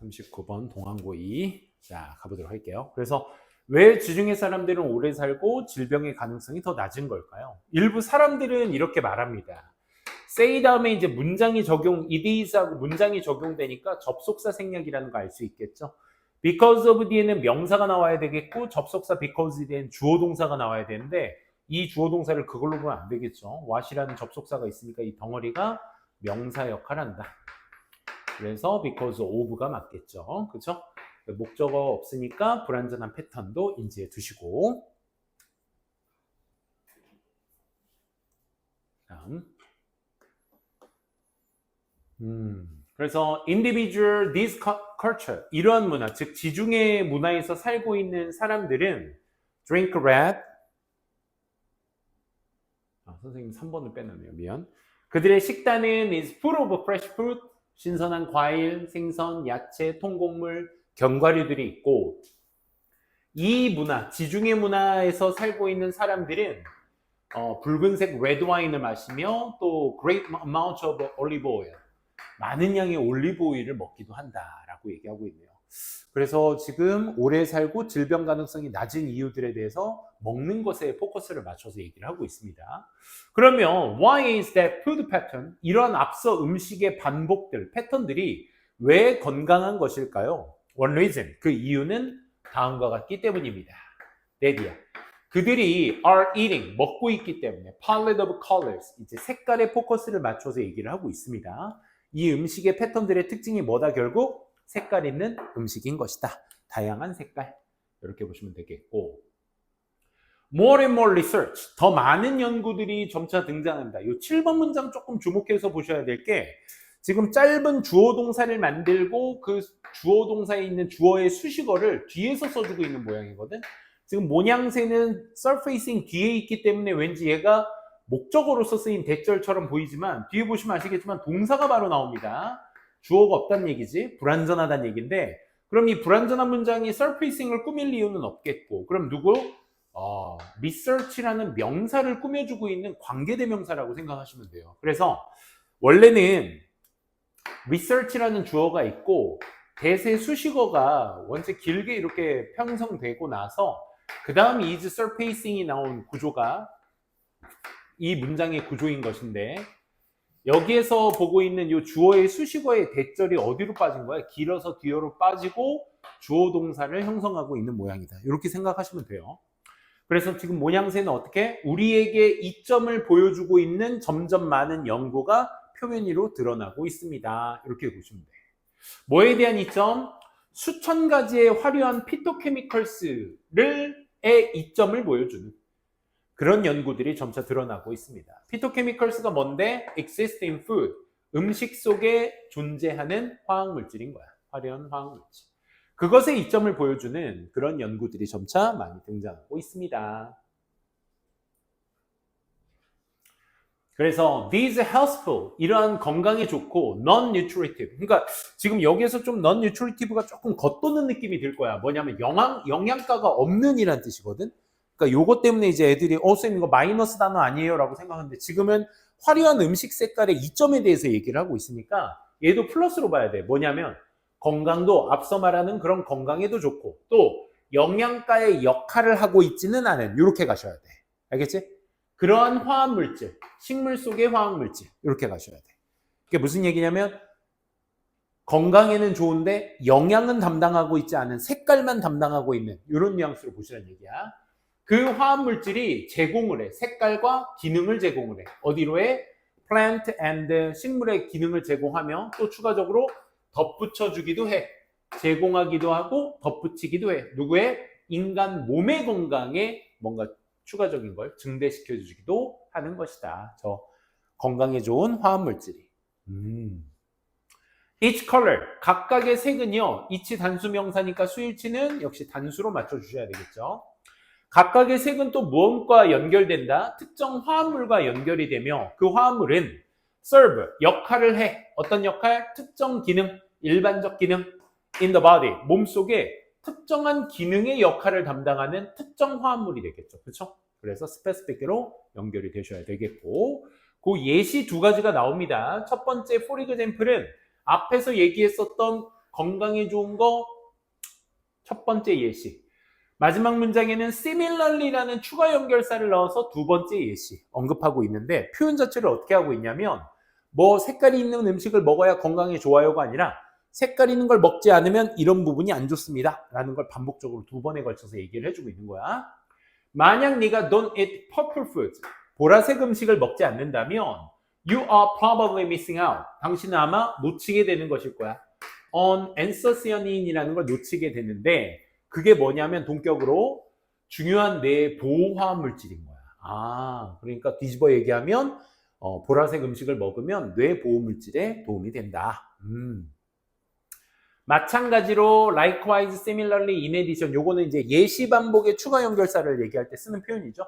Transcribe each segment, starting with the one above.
39번 동항고의. 자, 가보도록 할게요. 그래서 왜 주중의 사람들은 오래 살고 질병의 가능성이 더 낮은 걸까요? 일부 사람들은 이렇게 말합니다. say 다음에 이제 문장이 it is하고 문장이 적용되니까 접속사 생략이라는 거 알 수 있겠죠? because of 뒤에는 명사가 나와야 되겠고 접속사 because 뒤에는 주어 동사가 나와야 되는데 이 주어 동사를 그걸로 보면 안 되겠죠. what이라는 접속사가 있으니까 이 덩어리가 명사 역할을 한다. 그래서 because of가 맞겠죠. 그렇죠? 목적어가 없으니까 불완전한 패턴도 인지해 두시고. 다음. 그래서 individual this culture 이러한 문화, 즉 지중해 문화에서 살고 있는 사람들은 drink red. 선생님 3번을 빼놨네요. 미안. 그들의 식단은 is full of fresh fruit. 신선한 과일, 생선, 야채, 통곡물, 견과류들이 있고, 이 문화, 지중해 문화에서 살고 있는 사람들은 붉은색 레드 와인을 마시며 또 great amount of olive oil, 많은 양의 올리브 오일을 먹기도 한다라고 얘기하고 있네요. 그래서 지금 오래 살고 질병 가능성이 낮은 이유들에 대해서 먹는 것에 포커스를 맞춰서 얘기를 하고 있습니다. 그러면 why is that food pattern? 이런 앞서 음식의 반복들, 패턴들이 왜 건강한 것일까요? One reason, 그 이유는 다음과 같기 때문입니다. 레디야. 그들이 are eating, 먹고 있기 때문에 palette of colors, 이제 색깔에 포커스를 맞춰서 얘기를 하고 있습니다. 이 음식의 패턴들의 특징이 뭐다? 결국 색깔 있는 음식인 것이다. 다양한 색깔. 이렇게 보시면 되겠고. More and more research. 더 많은 연구들이 점차 등장한다. 이 7번 문장 조금 주목해서 보셔야 될 게 지금 짧은 주어 동사를 만들고 그 주어 동사에 있는 주어의 수식어를 뒤에서 써주고 있는 모양이거든. 지금 모양새는 surfacing 뒤에 있기 때문에 왠지 얘가 목적어로서 쓰인 대절처럼 보이지만 뒤에 보시면 아시겠지만 동사가 바로 나옵니다. 주어가 없다는 얘기지. 불완전하다는 얘기인데 그럼 이 불완전한 문장이 surfacing을 꾸밀 이유는 없겠고 그럼 누구? research라는 명사를 꾸며주고 있는 관계대명사라고 생각하시면 돼요. 그래서 원래는 research라는 주어가 있고 대세 수식어가 원체 길게 이렇게 편성되고 나서 그 다음 is surfacing이 나온 구조가 이 문장의 구조인 것인데 여기에서 보고 있는 이 주어의 수식어의 대절이 어디로 빠진 거야? 길어서 뒤로 빠지고 주어 동사를 형성하고 있는 모양이다. 이렇게 생각하시면 돼요. 그래서 지금 모양새는 어떻게? 우리에게 이점을 보여주고 있는 점점 많은 연구가 표면 위로 드러나고 있습니다. 이렇게 보시면 돼요. 뭐에 대한 이점? 수천 가지의 화려한 피토케미컬스의 이점을 보여주는 그런 연구들이 점차 드러나고 있습니다. 피토케미컬스가 뭔데? exist in food. 음식 속에 존재하는 화학물질인 거야. 화려한 화학물질. 그것의 이점을 보여주는 그런 연구들이 점차 많이 등장하고 있습니다. 그래서 these healthful, 이러한 건강에 좋고 non-nutritive. 그러니까 지금 여기에서 좀 non-nutritive가 조금 겉도는 느낌이 들 거야. 뭐냐면 영양가가 없는 이란 뜻이거든. 그러니까 요것 때문에 이제 애들이 선생님 이거 마이너스 단어 아니에요? 라고 생각하는데 지금은 화려한 음식 색깔의 이점에 대해서 얘기를 하고 있으니까 얘도 플러스로 봐야 돼. 뭐냐면 건강도 앞서 말하는 그런 건강에도 좋고 또 영양가의 역할을 하고 있지는 않은 이렇게 가셔야 돼. 알겠지? 그러한 화학물질, 식물 속의 화학물질 이렇게 가셔야 돼. 그게 무슨 얘기냐면 건강에는 좋은데 영양은 담당하고 있지 않은 색깔만 담당하고 있는 이런 뉘앙스로 보시라는 얘기야. 그 화합물질이 제공을 해. 색깔과 기능을 제공을 해. 어디로 해? plant and 식물의 기능을 제공하며 또 추가적으로 덧붙여주기도 해. 제공하기도 하고 덧붙이기도 해. 누구의? 인간 몸의 건강에 뭔가 추가적인 걸 증대시켜주기도 하는 것이다. 저 건강에 좋은 화합물질이. Each color, 각각의 색은요. each 단수 명사니까 수일치는 역시 단수로 맞춰주셔야 되겠죠. 각각의 색은 또 무엇과 연결된다? 특정 화합물과 연결이 되며 그 화합물은 serve, 역할을 해. 어떤 역할? 특정 기능, 일반적 기능 in the body, 몸속에 특정한 기능의 역할을 담당하는 특정 화합물이 되겠죠. 그렇죠? 그래서 specific으로 연결이 되셔야 되겠고 그 예시 두 가지가 나옵니다. 첫 번째 for example은 앞에서 얘기했었던 건강에 좋은 거 첫 번째 예시. 마지막 문장에는 similarly라는 추가 연결사를 넣어서 두 번째 예시 언급하고 있는데 표현 자체를 어떻게 하고 있냐면 뭐 색깔이 있는 음식을 먹어야 건강에 좋아요가 아니라 색깔 있는 걸 먹지 않으면 이런 부분이 안 좋습니다 라는 걸 반복적으로 두 번에 걸쳐서 얘기를 해주고 있는 거야. 만약 네가 don't eat purple food, 보라색 음식을 먹지 않는다면 you are probably missing out, 당신은 아마 놓치게 되는 것일 거야. on anthocyan인이라는 걸 놓치게 되는데 그게 뭐냐면 동격으로 중요한 뇌 보호화 물질인 거야. 그러니까 뒤집어 얘기하면 보라색 음식을 먹으면 뇌 보호 물질에 도움이 된다. 마찬가지로 likewise, similarly, in addition, 요거는 이제 예시 반복의 추가 연결사를 얘기할 때 쓰는 표현이죠.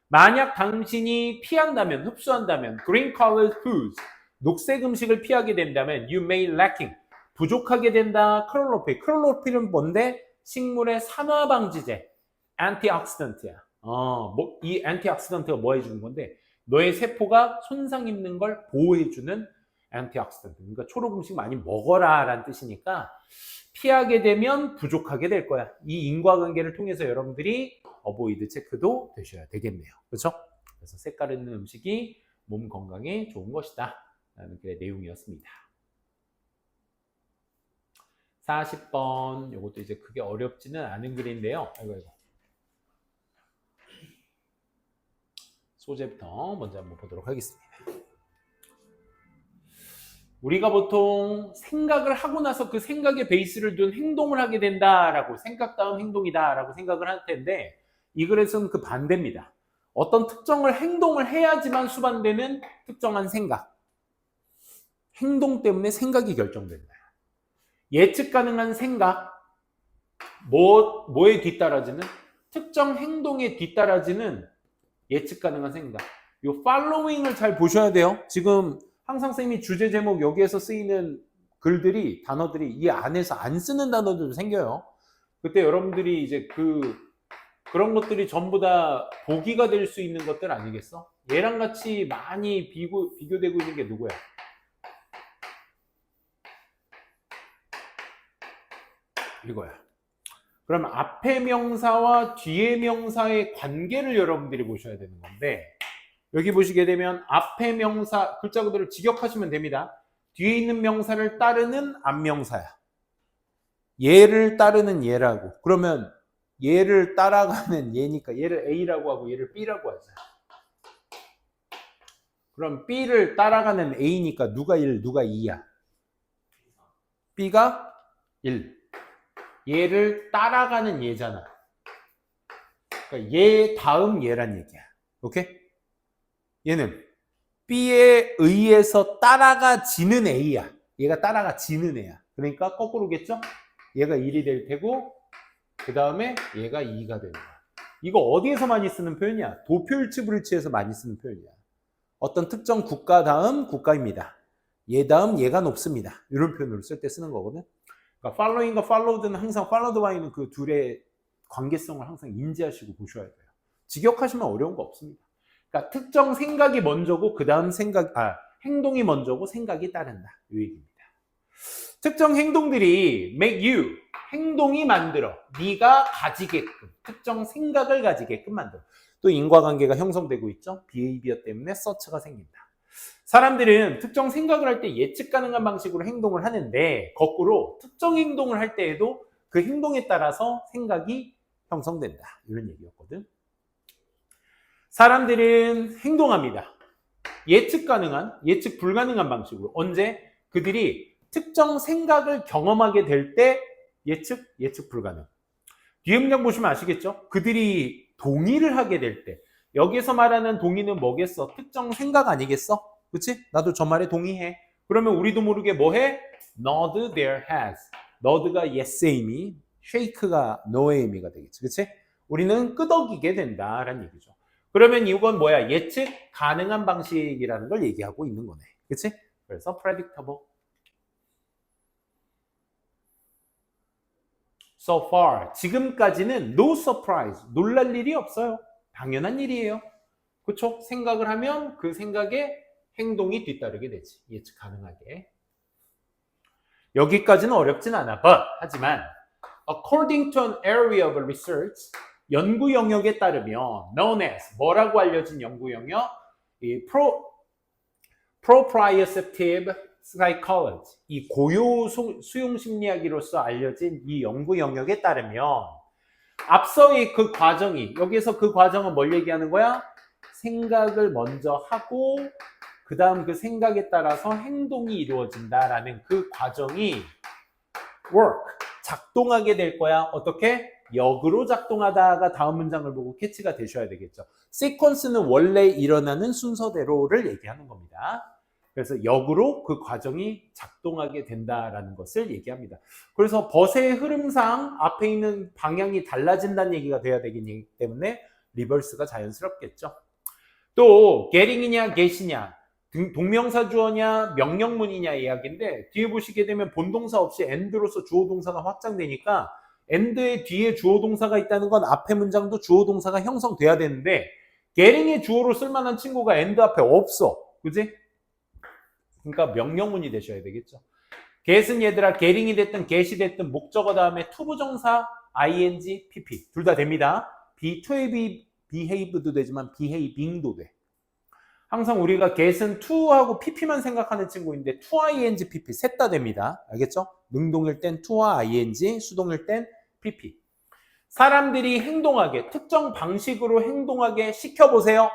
만약 당신이 피한다면, 흡수한다면 green colored foods, 녹색 음식을 피하게 된다면 you may lacking, 부족하게 된다. 클로로필. 클로로필은 뭔데? 식물의 산화 방지제, antioxidant야. 이 antioxidant가 뭐 해주는 건데? 너의 세포가 손상 입는 걸 보호해주는 antioxidant. 그러니까 초록 음식 많이 먹어라 라는 뜻이니까 피하게 되면 부족하게 될 거야. 이 인과관계를 통해서 여러분들이 어보이드 체크도 되셔야 되겠네요. 그렇죠? 그래서 색깔 있는 음식이 몸 건강에 좋은 것이다 라는 그 내용이었습니다. 40번, 이것도 이제 그게 어렵지는 않은 글인데요. 아이고. 소재부터 먼저 한번 보도록 하겠습니다. 우리가 보통 생각을 하고 나서 그 생각의 베이스를 둔 행동을 하게 된다라고, 생각 다음 행동이다라고 생각을 할 텐데 이 글에서는 그 반대입니다. 어떤 특정을 행동을 해야지만 수반되는 특정한 생각. 행동 때문에 생각이 결정된다. 예측 가능한 생각, 뭐에 뒤따라지는? 특정 행동에 뒤따라지는 예측 가능한 생각. 이 following을 잘 보셔야 돼요. 지금 항상 쌤이 주제 제목 여기에서 쓰이는 글들이, 단어들이 이 안에서 안 쓰는 단어들도 생겨요. 그때 여러분들이 이제 그런 것들이 전부 다 보기가 될 수 있는 것들 아니겠어? 얘랑 같이 많이 비교되고 있는 게 누구야? 이거야. 그럼 앞에 명사와 뒤에 명사의 관계를 여러분들이 보셔야 되는 건데 여기 보시게 되면 앞에 명사 글자 그대로 직역하시면 됩니다. 뒤에 있는 명사를 따르는 앞명사야. 얘를 따르는 얘라고. 그러면 얘를 따라가는 얘니까 얘를 A라고 하고 얘를 B라고 하자. 그럼 B를 따라가는 A니까 누가 1, 누가 2야? B가 1. 얘를 따라가는 얘잖아. 그러니까 얘 다음 얘란 얘기야. 오케이? 얘는 B에 의해서 따라가지는 A야. 얘가 따라가지는 애야. 그러니까 거꾸로겠죠? 얘가 1이 될 테고 그 다음에 얘가 2가 되는 거야. 이거 어디에서 많이 쓰는 표현이야? 도표일치 불일치에서 많이 쓰는 표현이야. 어떤 특정 국가 다음 국가입니다. 얘 다음 얘가 높습니다. 이런 표현으로 쓸 때 쓰는 거거든. 그러니까 following과 followed는 항상 followed by는 그 둘의 관계성을 항상 인지하시고 보셔야 돼요. 직역하시면 어려운 거 없습니다. 그러니까 특정 생각이 먼저고 그 다음 행동이 먼저고 생각이 따른다. 이 얘기입니다. 특정 행동들이 make you, 행동이 만들어 네가 가지게끔, 특정 생각을 가지게끔 만들어. 또 인과관계가 형성되고 있죠. behavior 때문에 such가 생긴다. 사람들은 특정 생각을 할 때 예측 가능한 방식으로 행동을 하는데 거꾸로 특정 행동을 할 때에도 그 행동에 따라서 생각이 형성된다. 이런 얘기였거든. 사람들은 행동합니다. 예측 가능한, 예측 불가능한 방식으로. 언제? 그들이 특정 생각을 경험하게 될 때 예측 불가능. 뒤에 문장 보시면 아시겠죠? 그들이 동의를 하게 될 때. 여기서 말하는 동의는 뭐겠어? 특정 생각 아니겠어? 그치? 나도 저 말에 동의해. 그러면 우리도 모르게 뭐 해? nod their heads. nod가 yes의 의미, shake가 no의 의미가 되겠지. 그치? 우리는 끄덕이게 된다라는 얘기죠. 그러면 이건 뭐야? 예측 가능한 방식이라는 걸 얘기하고 있는 거네. 그치? 그래서 predictable. So far, 지금까지는 no surprise, 놀랄 일이 없어요. 당연한 일이에요. 그쵸? 생각을 하면 그 생각에 행동이 뒤따르게 되지. 예측 가능하게. 여기까지는 어렵진 않아. But 하지만 according to an area of research 연구 영역에 따르면 known as 뭐라고 알려진 연구 영역? 이 proprioceptive psychology 이 고요 수용 심리학으로서 알려진 이 연구 영역에 따르면 앞서의 그 과정이 여기서 그 과정은 뭘 얘기하는 거야? 생각을 먼저 하고 그 다음 그 생각에 따라서 행동이 이루어진다라는 그 과정이 work, 작동하게 될 거야. 어떻게? 역으로 작동하다가 다음 문장을 보고 캐치가 되셔야 되겠죠. 시퀀스는 원래 일어나는 순서대로를 얘기하는 겁니다. 그래서 역으로 그 과정이 작동하게 된다라는 것을 얘기합니다. 그래서 벗의 흐름상 앞에 있는 방향이 달라진다는 얘기가 돼야 되기 때문에 리버스가 자연스럽겠죠. 또 getting이냐 get이냐 동명사 주어냐 명령문이냐 이야기인데 뒤에 보시게 되면 본동사 없이 and로서 주어 동사가 확장되니까 and의 뒤에 주어 동사가 있다는 건 앞에 문장도 주어 동사가 형성돼야 되는데 getting의 주어로 쓸만한 친구가 and 앞에 없어. 그지? 그러니까 명령문이 되셔야 되겠죠. get은 얘들아 getting이 됐든 get이 됐든 목적어 다음에 투부정사 ing, pp 둘 다 됩니다. be, to behave도 되지만 behaving도 돼. 항상 우리가 get은 to하고 pp만 생각하는 친구인데 to, ing, pp 셋 다 됩니다. 알겠죠? 능동일 땐 to와 ing, 수동일 땐 pp. 사람들이 행동하게 특정 방식으로 행동하게 시켜보세요.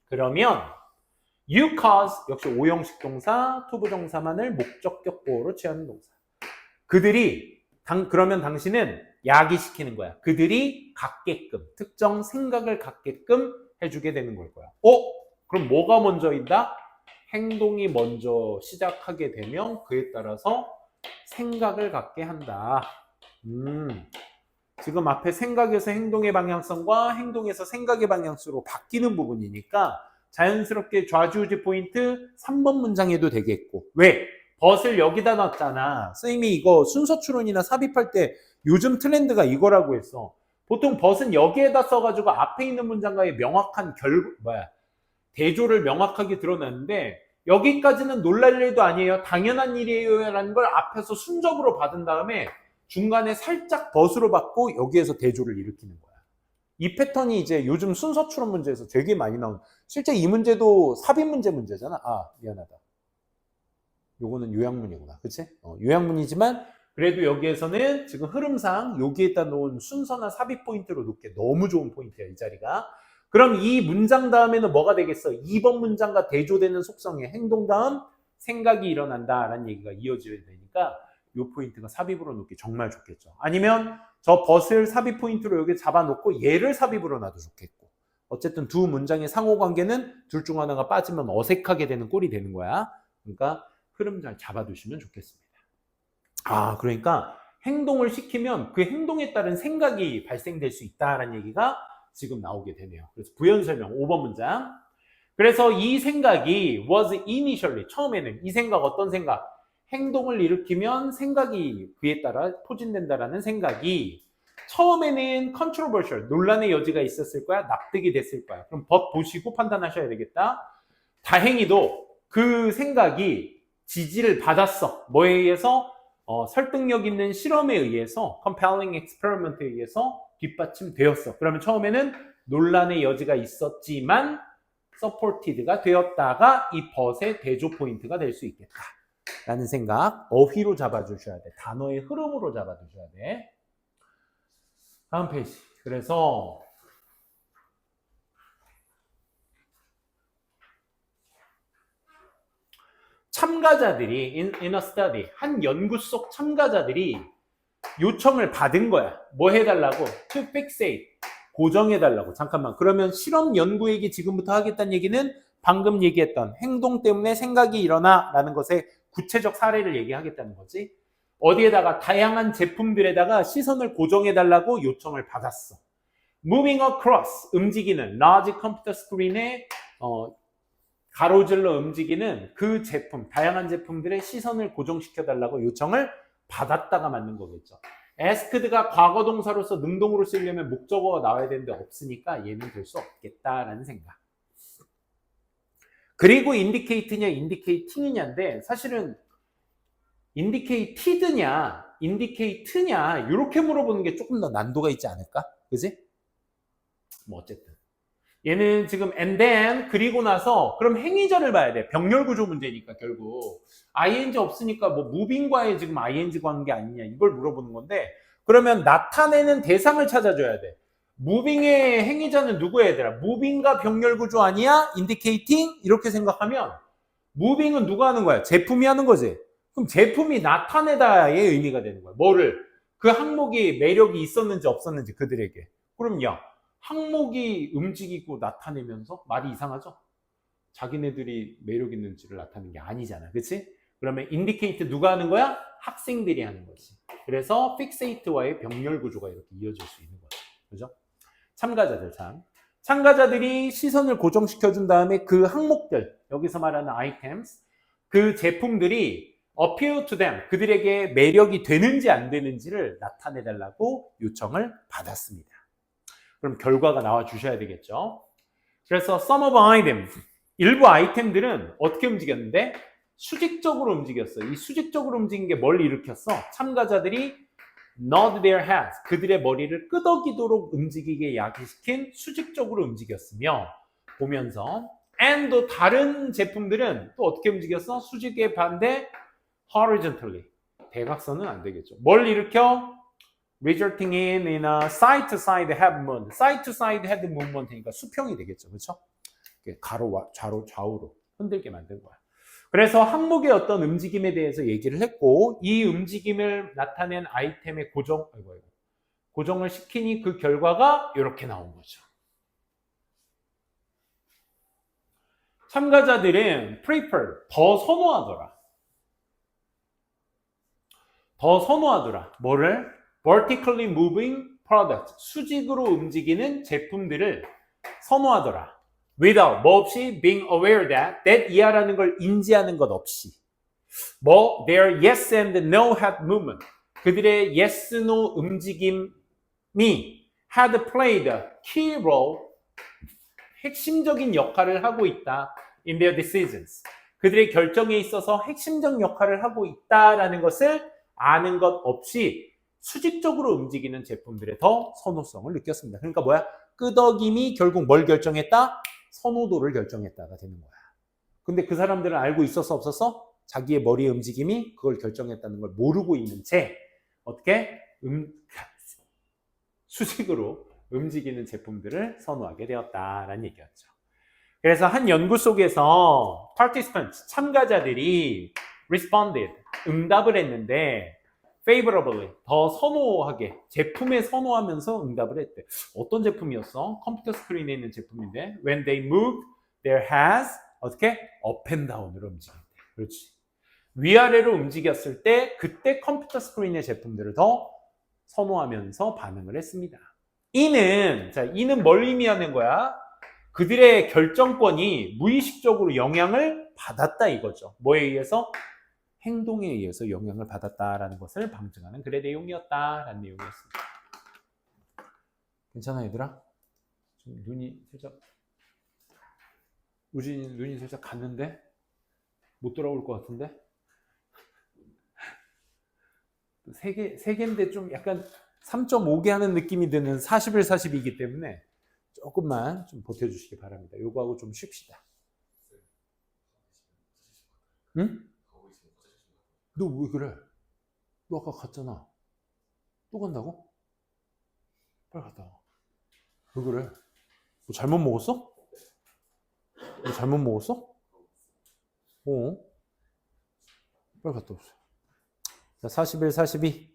그러면 you cause 역시 오형식 동사, 투부정사만을 목적격 보호로 취하는 동사. 그들이 그러면 당신은 야기시키는 거야. 그들이 갖게끔 특정 생각을 갖게끔 해주게 되는 걸 거야. 그럼 뭐가 먼저인다? 행동이 먼저 시작하게 되면 그에 따라서 생각을 갖게 한다. 지금 앞에 생각에서 행동의 방향성과 행동에서 생각의 방향성으로 바뀌는 부분이니까 자연스럽게 좌지우지 포인트 3번 문장에도 되겠고. 왜? 벗을 여기다 놨잖아. 선생님이 이거 순서 추론이나 삽입할 때 요즘 트렌드가 이거라고 했어. 보통 벗은 여기에다 써가지고 앞에 있는 문장과의 명확한 대조를 명확하게 드러냈는데 여기까지는 놀랄 일도 아니에요. 당연한 일이에요 라는 걸 앞에서 순적으로 받은 다음에 중간에 살짝 벗으로 받고 여기에서 대조를 일으키는 거야. 이 패턴이 이제 요즘 순서 추론 문제에서 되게 많이 나온. 실제 이 문제도 삽입 문제잖아. 미안하다. 요거는 요약문이구나. 그치? 요약문이지만 그래도 여기에서는 지금 흐름상 여기에다 놓은 순서나 삽입 포인트로 놓게 너무 좋은 포인트야, 이 자리가. 그럼 이 문장 다음에는 뭐가 되겠어? 2번 문장과 대조되는 속성의 행동 다음 생각이 일어난다라는 얘기가 이어져야 되니까 이 포인트가 삽입으로 놓기 정말 좋겠죠. 아니면 저 벗을 삽입 포인트로 여기 잡아놓고 얘를 삽입으로 놔도 좋겠고. 어쨌든 두 문장의 상호관계는 둘 중 하나가 빠지면 어색하게 되는 꼴이 되는 거야. 그러니까 흐름 잘 잡아두시면 좋겠습니다. 그러니까 행동을 시키면 그 행동에 따른 생각이 발생될 수 있다라는 얘기가 지금 나오게 되네요. 그래서 부연 설명 5번 문장. 그래서 이 생각이 was initially 처음에는 이 생각 어떤 생각? 행동을 일으키면 생각이 그에 따라 포진된다라는 생각이 처음에는 controversial 논란의 여지가 있었을 거야. 납득이 됐을 거야. 그럼 법 보시고 판단하셔야 되겠다. 다행히도 그 생각이 지지를 받았어. 뭐에 의해서? 설득력 있는 실험에 의해서 compelling experiment에 의해서 뒷받침되었어. 그러면 처음에는 논란의 여지가 있었지만 supported가 되었다가 이 벗의 대조 포인트가 될 수 있겠다 라는 생각 어휘로 잡아주셔야 돼. 단어의 흐름으로 잡아주셔야 돼. 다음 페이지. 그래서 참가자들이 in a study 한 연구 속 참가자들이 요청을 받은 거야. 뭐 해달라고? To fixate 고정해달라고. 잠깐만. 그러면 실험 연구 얘기 지금부터 하겠다는 얘기는 방금 얘기했던 행동 때문에 생각이 일어나 라는 것의 구체적 사례를 얘기하겠다는 거지. 어디에다가 다양한 제품들에다가 시선을 고정해달라고 요청을 받았어. Moving across 움직이는 large computer screen에 가로질러 움직이는 그 제품, 다양한 제품들의 시선을 고정시켜달라고 요청을 받았다가 맞는 거겠죠. asked가 과거 동사로서 능동으로 쓰려면 목적어가 나와야 되는데 없으니까 얘는 될 수 없겠다라는 생각. 그리고 indicate냐 indicating이냐인데 사실은 indicated냐, indicated냐 이렇게 물어보는 게 조금 더 난도가 있지 않을까? 그지? 뭐 어쨌든 얘는 지금 and then 그리고 나서 그럼 행위절을 봐야 돼. 병렬 구조 문제니까 결국 ing 없으니까 뭐 moving과의 지금 ing 관계 아니냐 이걸 물어보는 건데 그러면 나타내는 대상을 찾아줘야 돼. moving의 행위자는 누구야 얘들아? moving과 병렬 구조 아니야? indicating? 이렇게 생각하면 moving은 누가 하는 거야? 제품이 하는 거지. 그럼 제품이 나타내다의 의미가 되는 거야. 뭐를? 그 항목이 매력이 있었는지 없었는지 그들에게. 그럼 야 항목이 움직이고 나타내면서 말이 이상하죠? 자기네들이 매력 있는지를 나타내는 게 아니잖아. 그치? 그러면 indicate 누가 하는 거야? 학생들이 하는 거지. 그래서 fixate와의 병렬 구조가 이렇게 이어질 수 있는 거죠. 그죠? 참가자들 참. 참가자들이 시선을 고정시켜준 다음에 그 항목들, 여기서 말하는 items, 그 제품들이 appeal to them, 그들에게 매력이 되는지 안 되는지를 나타내달라고 요청을 받았습니다. 그럼 결과가 나와 주셔야 되겠죠. 그래서 some of items, 일부 아이템들은 어떻게 움직였는데? 수직적으로 움직였어요. 이 수직적으로 움직인 게 뭘 일으켰어? 참가자들이 nod their heads, 그들의 머리를 끄덕이도록 움직이게 야기시킨 수직적으로 움직였으며 보면서 and 또 다른 제품들은 또 어떻게 움직였어? 수직의 반대 horizontally, 대각선은 안 되겠죠. 뭘 일으켜? resulting in a side-to-side head movement. side-to-side head movement이니까 수평이 되겠죠. 그렇죠? 가로와 좌우로 흔들게 만든 거야. 그래서 항목의 어떤 움직임에 대해서 얘기를 했고 이 움직임을 나타낸 아이템의 고정을 시키니 그 결과가 이렇게 나온 거죠. 참가자들은 prefer, 더 선호하더라. 뭐를? vertically moving product, 수직으로 움직이는 제품들을 선호하더라. without, 뭐 없이 being aware that 이하라는 걸 인지하는 것 없이 their yes and no head movement, 그들의 yes, no 움직임이 had played a key role, 핵심적인 역할을 하고 있다 in their decisions, 그들의 결정에 있어서 핵심적 역할을 하고 있다라는 것을 아는 것 없이 수직적으로 움직이는 제품들의 더 선호성을 느꼈습니다. 그러니까 뭐야? 끄덕임이 결국 뭘 결정했다? 선호도를 결정했다가 되는 거야. 근데 그 사람들은 알고 있었어 없었어? 자기의 머리의 움직임이 그걸 결정했다는 걸 모르고 있는 채 어떻게? 수직으로 움직이는 제품들을 선호하게 되었다라는 얘기였죠. 그래서 한 연구 속에서 participants, 참가자들이 responded, 응답을 했는데 favorably, 더 선호하게, 제품에 선호하면서 응답을 했대. 어떤 제품이었어? 컴퓨터 스크린에 있는 제품인데 when they moved their heads, 어떻게? up and down으로 움직였대. 그렇지. 위아래로 움직였을 때 그때 컴퓨터 스크린의 제품들을 더 선호하면서 반응을 했습니다. 이는 뭘 의미하는 거야? 그들의 결정권이 무의식적으로 영향을 받았다 이거죠. 뭐에 의해서? 행동에 의해서 영향을 받았다라는 것을 방증하는 글의 내용이었다라는 내용이었습니다. 괜찮아 얘들아? 지금 눈이 살짝 우진이 눈이 살짝 갔는데? 못 돌아올 것 같은데? 세 개인데 좀 약간 3.5개 하는 느낌이 드는 41, 42이기 때문에 조금만 좀 버텨주시기 바랍니다. 요거하고 좀 쉽시다. 응? 너 왜 그래? 너 아까 갔잖아. 또 간다고? 빨리 갔다 와. 왜 그래? 너 잘못 먹었어? 너 잘못 먹었어? 빨리 갔다 오세요. 자, 41, 42.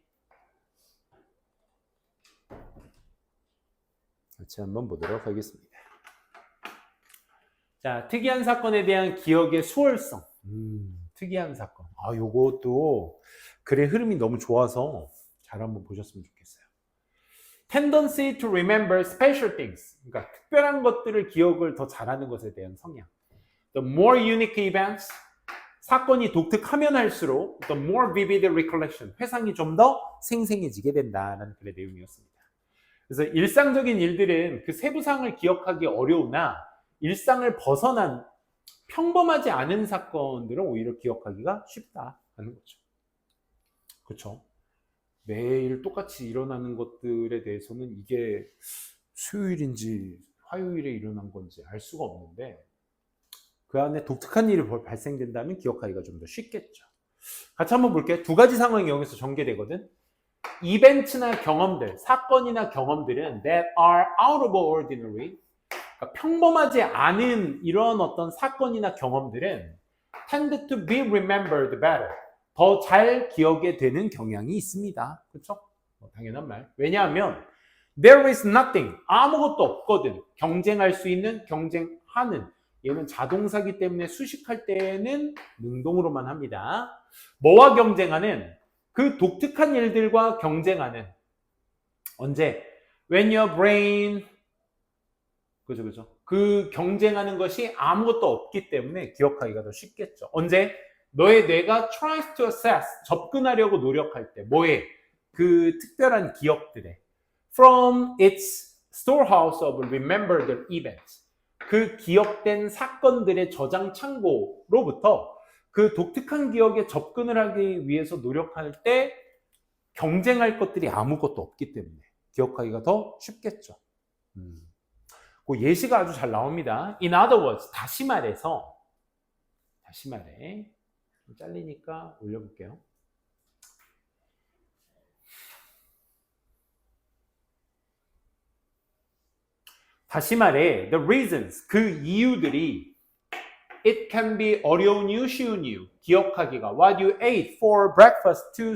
같이 한번 보도록 하겠습니다. 자, 특이한 사건에 대한 기억의 수월성. 특이한 사건. 요것도 글의 흐름이 너무 좋아서 잘 한번 보셨으면 좋겠어요. Tendency to remember special things. 그러니까 특별한 것들을 기억을 더 잘하는 것에 대한 성향. The more unique events. 사건이 독특하면 할수록 the more vivid recollection. 회상이 좀 더 생생해지게 된다는 글의 내용이었습니다. 그래서 일상적인 일들은 그 세부상을 기억하기 어려우나 일상을 벗어난 평범하지 않은 사건들은 오히려 기억하기가 쉽다 하는 거죠. 그쵸? 매일 똑같이 일어나는 것들에 대해서는 이게 수요일인지 화요일에 일어난 건지 알 수가 없는데 그 안에 독특한 일이 발생된다면 기억하기가 좀 더 쉽겠죠. 같이 한번 볼게요. 두 가지 상황이 여기서 전개되거든. 이벤트나 경험들, 사건이나 경험들은 that are out of ordinary, 그러니까 평범하지 않은 이런 어떤 사건이나 경험들은 tend to be remembered better, 더 잘 기억에 되는 경향이 있습니다. 그렇죠? 당연한 말. 왜냐하면 there is nothing, 아무것도 없거든. 경쟁할 수 있는, 경쟁하는. 얘는 자동사기 때문에 수식할 때는 능동으로만 합니다. 뭐와 경쟁하는? 그 독특한 일들과 경쟁하는. 언제? When your brain, 그죠. 그 경쟁하는 것이 아무것도 없기 때문에 기억하기가 더 쉽겠죠. 언제? 너의 뇌가 tries to assess, 접근하려고 노력할 때. 뭐에? 그 특별한 기억들에. From its storehouse of remembered events. 그 기억된 사건들의 저장 창고로부터 그 독특한 기억에 접근을 하기 위해서 노력할 때 경쟁할 것들이 아무것도 없기 때문에 기억하기가 더 쉽겠죠. 그 예시가 아주 잘 나옵니다. In other words, 다시 말해 잘리니까 올려볼게요. 다시 말해 the reasons, 그 이유들이 it can be 어려운 이유, 쉬운 이유, 기억하기가 what you ate for breakfast two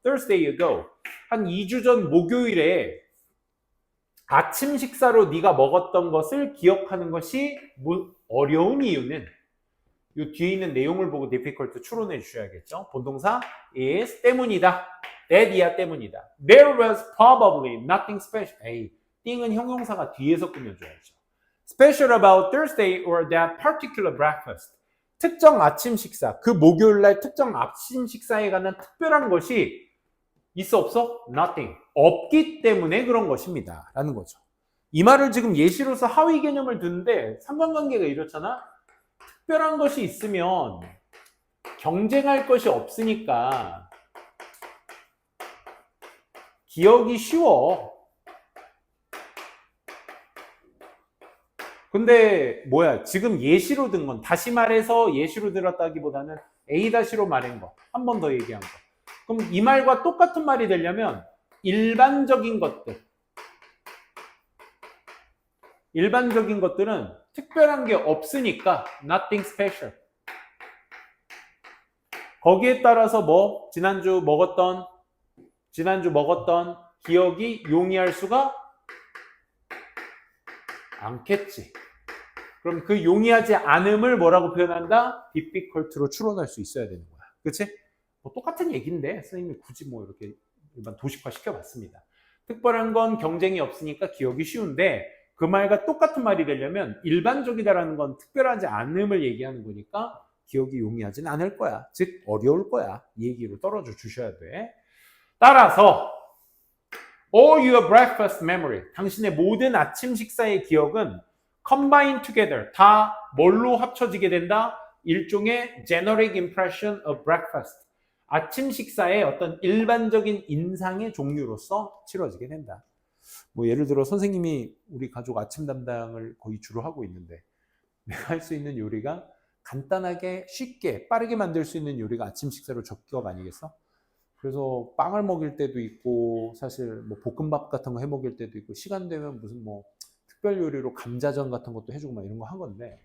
Thursday ago, 한 2주 전 목요일에 아침 식사로 네가 먹었던 것을 기억하는 것이 어려운 이유는 이 뒤에 있는 내용을 보고 difficult 추론해 주셔야겠죠. 본동사 is 때문이다. that이야 때문이다. There was probably nothing special. 에이, 띵은 형용사가 뒤에서 꾸며줘야죠. Special about Thursday or that particular breakfast. 특정 아침 식사, 그 목요일날 특정 아침 식사에 관한 특별한 것이 있어 없어? Nothing. 없기 때문에 그런 것입니다. 라는 거죠. 이 말을 지금 예시로서 하위 개념을 두는데 상관관계가 이렇잖아. 특별한 것이 있으면 경쟁할 것이 없으니까 기억이 쉬워. 근데 뭐야, 지금 예시로 든 건, 다시 말해서 예시로 들었다기보다는 A-로 말한 거, 한 번 더 얘기한 거. 그럼 이 말과 똑같은 말이 되려면 일반적인 것들은 특별한 게 없으니까 nothing special. 거기에 따라서 뭐 지난주 먹었던 기억이 용이할 수가 않겠지. 그럼 그 용이하지 않음을 뭐라고 표현한다? difficult로 추론할 수 있어야 되는 거야. 그치? 뭐 똑같은 얘기인데 선생님이 굳이 뭐 이렇게 일반 도식화 시켜봤습니다. 특별한 건 경쟁이 없으니까 기억이 쉬운데 그 말과 똑같은 말이 되려면 일반적이다라는 건 특별하지 않음을 얘기하는 거니까 기억이 용이하진 않을 거야. 즉 어려울 거야. 이 얘기로 떨어져 주셔야 돼. 따라서 all your breakfast memory, 당신의 모든 아침 식사의 기억은 combine together, 다 뭘로 합쳐지게 된다? 일종의 generic impression of breakfast, 아침 식사의 어떤 일반적인 인상의 종류로서 치러지게 된다. 뭐 예를 들어 선생님이 우리 가족 아침 담당을 거의 주로 하고 있는데 내가 할 수 있는 요리가 간단하게 쉽게 빠르게 만들 수 있는 요리가 아침 식사로 적기업 아니겠어? 그래서 빵을 먹일 때도 있고 사실 뭐 볶음밥 같은 거 해 먹일 때도 있고 시간 되면 무슨 뭐 특별 요리로 감자전 같은 것도 해주고 막 이런 거 한 건데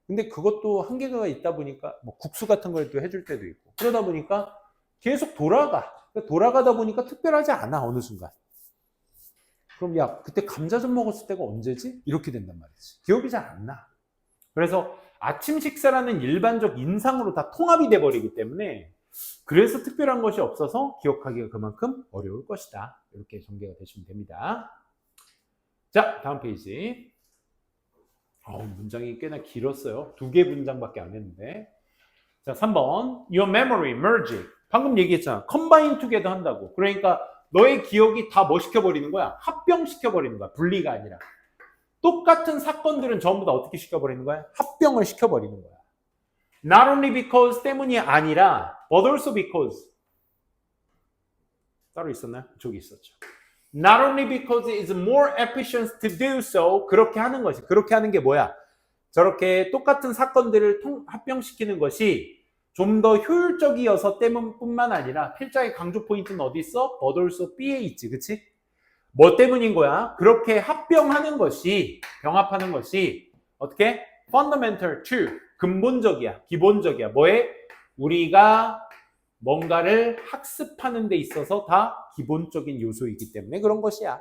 근데 그것도 한계가 있다 보니까 뭐 국수 같은 걸 또 해줄 때도 있고 그러다 보니까 계속 돌아가다 보니까 특별하지 않아 어느 순간. 그럼 야 그때 감자전 먹었을 때가 언제지? 이렇게 된단 말이지. 기억이 잘 안 나. 그래서 아침 식사라는 일반적 인상으로 다 통합이 돼 버리기 때문에 그래서 특별한 것이 없어서 기억하기가 그만큼 어려울 것이다. 이렇게 전개가 되시면 됩니다. 자, 다음 페이지. 문장이 꽤나 길었어요. 2개 문장밖에 안 했는데. 자, 3번. Your memory merge. 방금 얘기했잖아. combine together 한다고. 그러니까 너의 기억이 다 뭐 시켜버리는 거야? 합병시켜버리는 거야. 분리가 아니라. 똑같은 사건들은 전부 다 어떻게 시켜버리는 거야? 합병을 시켜버리는 거야. Not only because 때문이 아니라 but also because 따로 있었나요? 저기 있었죠. Not only because it is more efficient to do so. 그렇게 하는 것이. 그렇게 하는 게 뭐야? 저렇게 똑같은 사건들을 합병시키는 것이 좀 더 효율적이어서 때문뿐만 아니라 필자의 강조 포인트는 어디 있어? but also B에 있지. 그치? 뭐 때문인 거야? 그렇게 합병하는 것이, 병합하는 것이 어떻게? fundamental to, 근본적이야, 기본적이야. 뭐에? 우리가 뭔가를 학습하는 데 있어서 다 기본적인 요소이기 때문에 그런 것이야.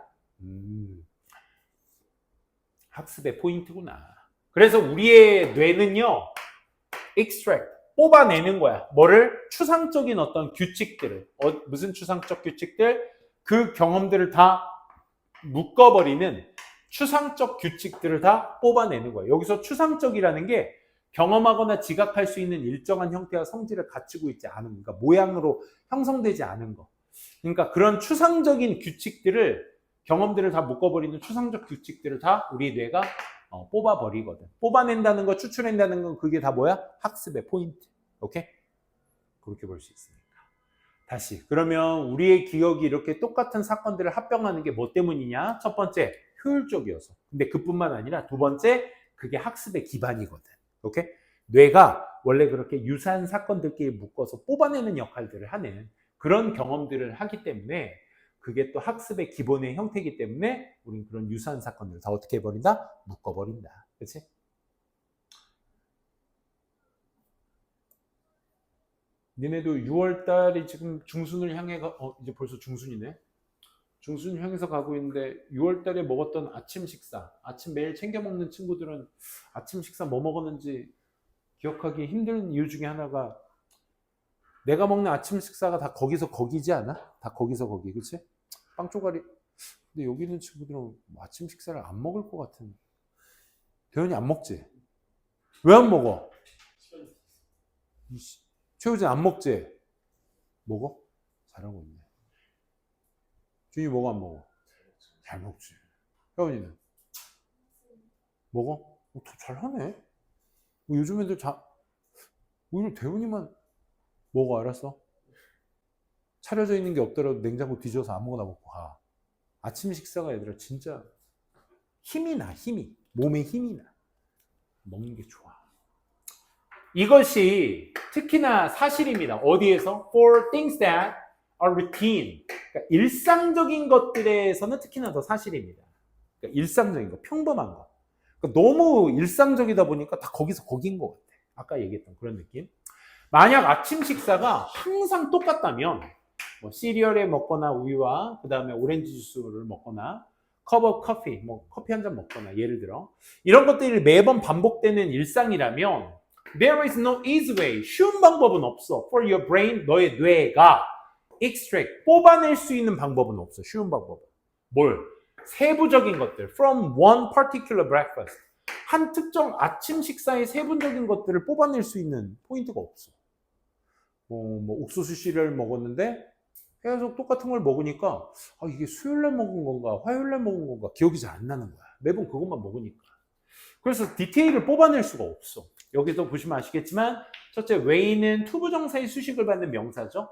학습의 포인트구나. 그래서 우리의 뇌는요, extract, 뽑아내는 거야. 뭐를? 추상적인 어떤 규칙들을. 무슨 추상적 규칙들? 그 경험들을 다 묶어버리는 추상적 규칙들을 다 뽑아내는 거야. 여기서 추상적이라는 게 경험하거나 지각할 수 있는 일정한 형태와 성질을 갖추고 있지 않은, 그러니까 모양으로 형성되지 않은 거. 그러니까 그런 추상적인 규칙들을, 경험들을 다 묶어버리는 추상적 규칙들을 다 우리 뇌가 뽑아버리거든. 뽑아낸다는 거, 추출한다는 건 그게 다 뭐야? 학습의 포인트. 오케이? 그렇게 볼 수 있으니까. 다시. 그러면 우리의 기억이 이렇게 똑같은 사건들을 합병하는 게 뭐 때문이냐? 첫 번째, 효율적이어서. 근데 그뿐만 아니라 두 번째, 그게 학습의 기반이거든. 오케이? 뇌가 원래 그렇게 유사한 사건들끼리 묶어서 뽑아내는 역할들을 하는 그런 경험들을 하기 때문에 그게 또 학습의 기본의 형태이기 때문에 우리는 그런 유사한 사건들을 다 어떻게 해버린다? 묶어버린다. 그치? 니네도 6월달이 지금 중순을 향해 이제 벌써 중순이네. 중순을 향해서 가고 있는데 6월달에 먹었던 아침 식사, 아침 매일 챙겨 먹는 친구들은 아침 식사 뭐 먹었는지 기억하기 힘든 이유 중에 하나가 내가 먹는 아침 식사가 다 거기서 거기지 않아? 다 거기서 거기, 그치? 빵 쪼가리. 근데 여기 있는 친구들은 아침 식사를 안 먹을 것 같은. 대현이 안 먹지? 왜 안 먹어? 최우진 안 먹지? 먹어? 잘하고 있네. 준이 먹어 안 먹어? 잘 먹지. 혜원이는? 먹어? 더 잘하네. 요즘 애들 오히려 대훈이만 먹어. 알았어? 차려져 있는 게 없더라도 냉장고 뒤져서 아무거나 먹고 가. 아침 식사가 얘들아 진짜 힘이 나. 힘이. 몸에 힘이 나. 먹는 게 좋아. 이것이 특히나 사실입니다. 어디에서? For things that are routine. 그러니까 일상적인 것들에서는 특히나 더 사실입니다. 그러니까 일상적인 거, 평범한 거. 그러니까 너무 일상적이다 보니까 다 거기서 거기인 것 같아. 아까 얘기했던 그런 느낌. 만약 아침 식사가 항상 똑같다면 뭐 시리얼에 먹거나 우유와 그 다음에 오렌지 주스를 먹거나 컵업 커피, 뭐 커피 한 잔 먹거나 예를 들어 이런 것들이 매번 반복되는 일상이라면 there is no easy way. 쉬운 방법은 없어. For your brain, 너의 뇌가 extract, 뽑아낼 수 있는 방법은 없어. 쉬운 방법은. 뭘? 세부적인 것들. From one particular breakfast. 한 특정 아침 식사의 세부적인 것들을 뽑아낼 수 있는 포인트가 없어. 뭐 옥수수 씨를 먹었는데 계속 똑같은 걸 먹으니까 이게 수요일날 먹은 건가 화요일날 먹은 건가 기억이 잘 안 나는 거야. 매번 그것만 먹으니까. 그래서 디테일을 뽑아낼 수가 없어. 여기도 보시면 아시겠지만 첫째, way는 투부정사의 수식을 받는 명사죠.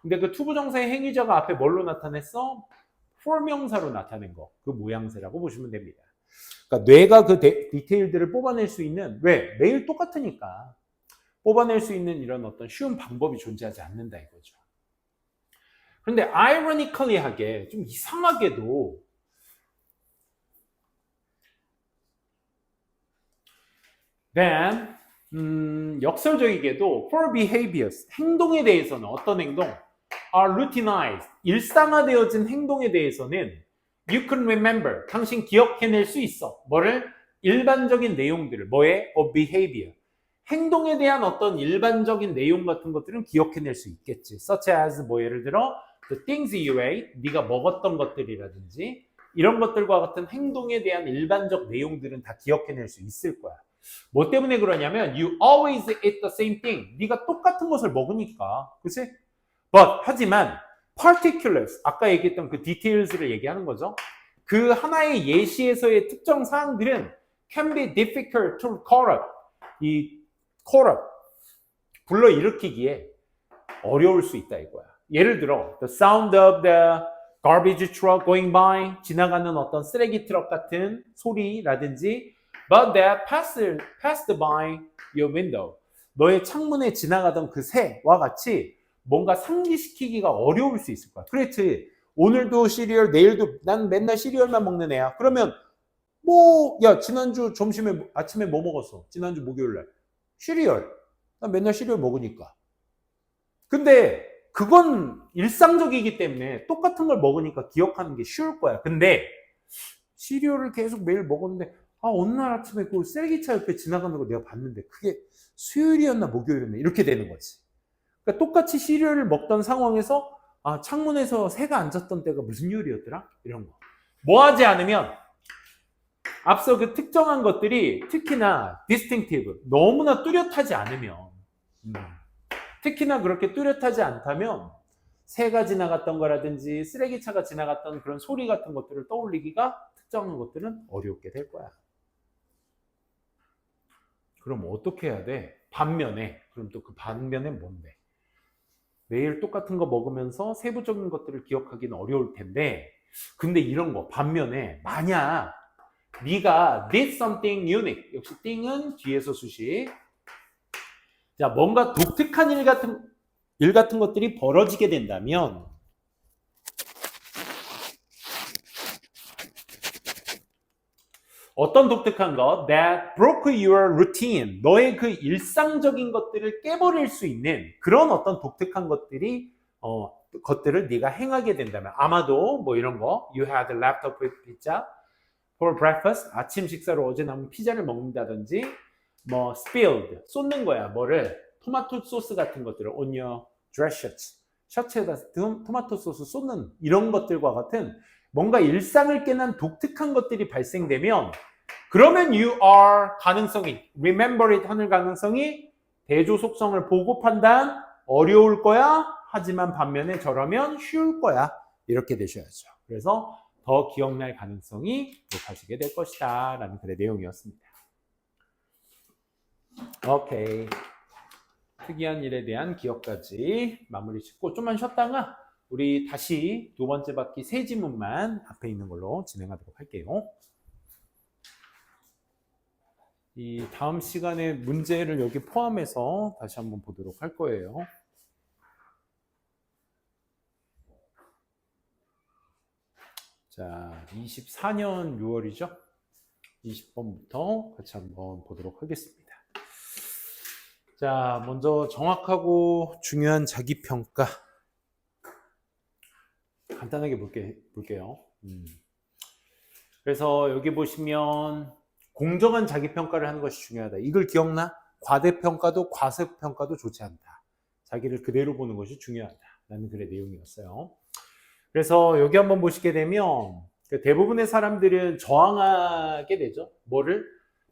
근데 그 투부정사의 행위자가 앞에 뭘로 나타냈어? for 명사로 나타낸 거. 그 모양새라고 보시면 됩니다. 그러니까 뇌가 그 디테일들을 뽑아낼 수 있는, 왜? 매일 똑같으니까 뽑아낼 수 있는 이런 어떤 쉬운 방법이 존재하지 않는다 이거죠. 그런데 ironically하게 좀 이상하게도 then 역설적이게도 for behaviors, 행동에 대해서는 어떤 행동? are routinized, 일상화되어진 행동에 대해서는 you can remember, 당신 기억해낼 수 있어. 뭐를? 일반적인 내용들을. 뭐에? of behavior. 행동에 대한 어떤 일반적인 내용 같은 것들은 기억해낼 수 있겠지. such as 뭐 예를 들어 the things you ate, 네가 먹었던 것들이라든지 이런 것들과 같은 행동에 대한 일반적 내용들은 다 기억해낼 수 있을 거야. 뭐 때문에 그러냐면 you always eat the same thing. 네가 똑같은 것을 먹으니까. 그치? But 하지만 particulars, 아까 얘기했던 그 details를 얘기하는 거죠. 그 하나의 예시에서의 특정 사항들은 can be difficult to call up. 이 call up, 불러일으키기에 어려울 수 있다 이거야. 예를 들어 the sound of the garbage truck going by 지나가는 어떤 쓰레기 트럭 같은 소리라든지 but that passed by your window 너의 창문에 지나가던 그 새와 같이 뭔가 상기시키기가 어려울 수 있을 거야. 그렇지. 오늘도 시리얼, 내일도 난 맨날 시리얼만 먹는 애야. 그러면 야 지난주 아침에 뭐 먹었어? 지난주 목요일날 시리얼. 난 맨날 시리얼 먹으니까. 근데 그건 일상적이기 때문에 똑같은 걸 먹으니까 기억하는 게 쉬울 거야. 근데 시리얼을 계속 매일 먹었는데 어느 날 아침에 그 쓰레기차 옆에 지나가는 거 내가 봤는데 그게 수요일이었나 목요일이었나 이렇게 되는 거지. 그러니까 똑같이 시리얼을 먹던 상황에서 창문에서 새가 앉았던 때가 무슨 요일이었더라? 이런 거. 뭐 하지 않으면 앞서 그 특정한 것들이 특히나 distinctive, 너무나 뚜렷하지 않으면 특히나 그렇게 뚜렷하지 않다면 새가 지나갔던 거라든지 쓰레기차가 지나갔던 그런 소리 같은 것들을 떠올리기가 특정한 것들은 어렵게 될 거야. 그럼 어떻게 해야 돼? 반면에 그럼 또 그 반면에 뭔데? 매일 똑같은 거 먹으면서 세부적인 것들을 기억하기는 어려울 텐데 근데 이런 거 반면에 만약 네가 did something unique 역시 thing은 뒤에서 수식 자 뭔가 독특한 일 같은 것들이 벌어지게 된다면 어떤 독특한 것 that broke your routine 너의 그 일상적인 것들을 깨버릴 수 있는 그런 어떤 독특한 것들을 네가 행하게 된다면 아마도 뭐 이런 거 you had a laptop with pizza for breakfast 아침 식사로 어제 남은 피자를 먹는다든지 뭐 spilled 쏟는 거야 뭐를 토마토 소스 같은 것들을 on your dress shirts 셔츠에다 토마토 소스 쏟는 이런 것들과 같은 뭔가 일상을 깨는 독특한 것들이 발생되면 그러면 you are 가능성이 remember it 하는 가능성이 대조 속성을 보고 판단 어려울 거야 하지만 반면에 저러면 쉬울 거야 이렇게 되셔야죠. 그래서 더 기억날 가능성이 높아지게 될 것이다 라는 글의 내용이었습니다. 오케이. 특이한 일에 대한 기억까지 마무리 짓고 좀만 쉬었다가 우리 다시 두 번째 바퀴 세 지문만 앞에 있는 걸로 진행하도록 할게요. 이 다음 시간에 문제를 여기 포함해서 다시 한번 보도록 할 거예요. 자, 24년 6월이죠. 20번부터 같이 한번 보도록 하겠습니다. 자, 먼저 정확하고 중요한 자기평가. 간단하게 볼게요. 그래서 여기 보시면 공정한 자기평가를 하는 것이 중요하다. 이걸 기억나? 과대평가도 과소평가도 좋지 않다. 자기를 그대로 보는 것이 중요하다라는 글의 내용이었어요. 그래서 여기 한번 보시게 되면 대부분의 사람들은 저항하게 되죠. 뭐를?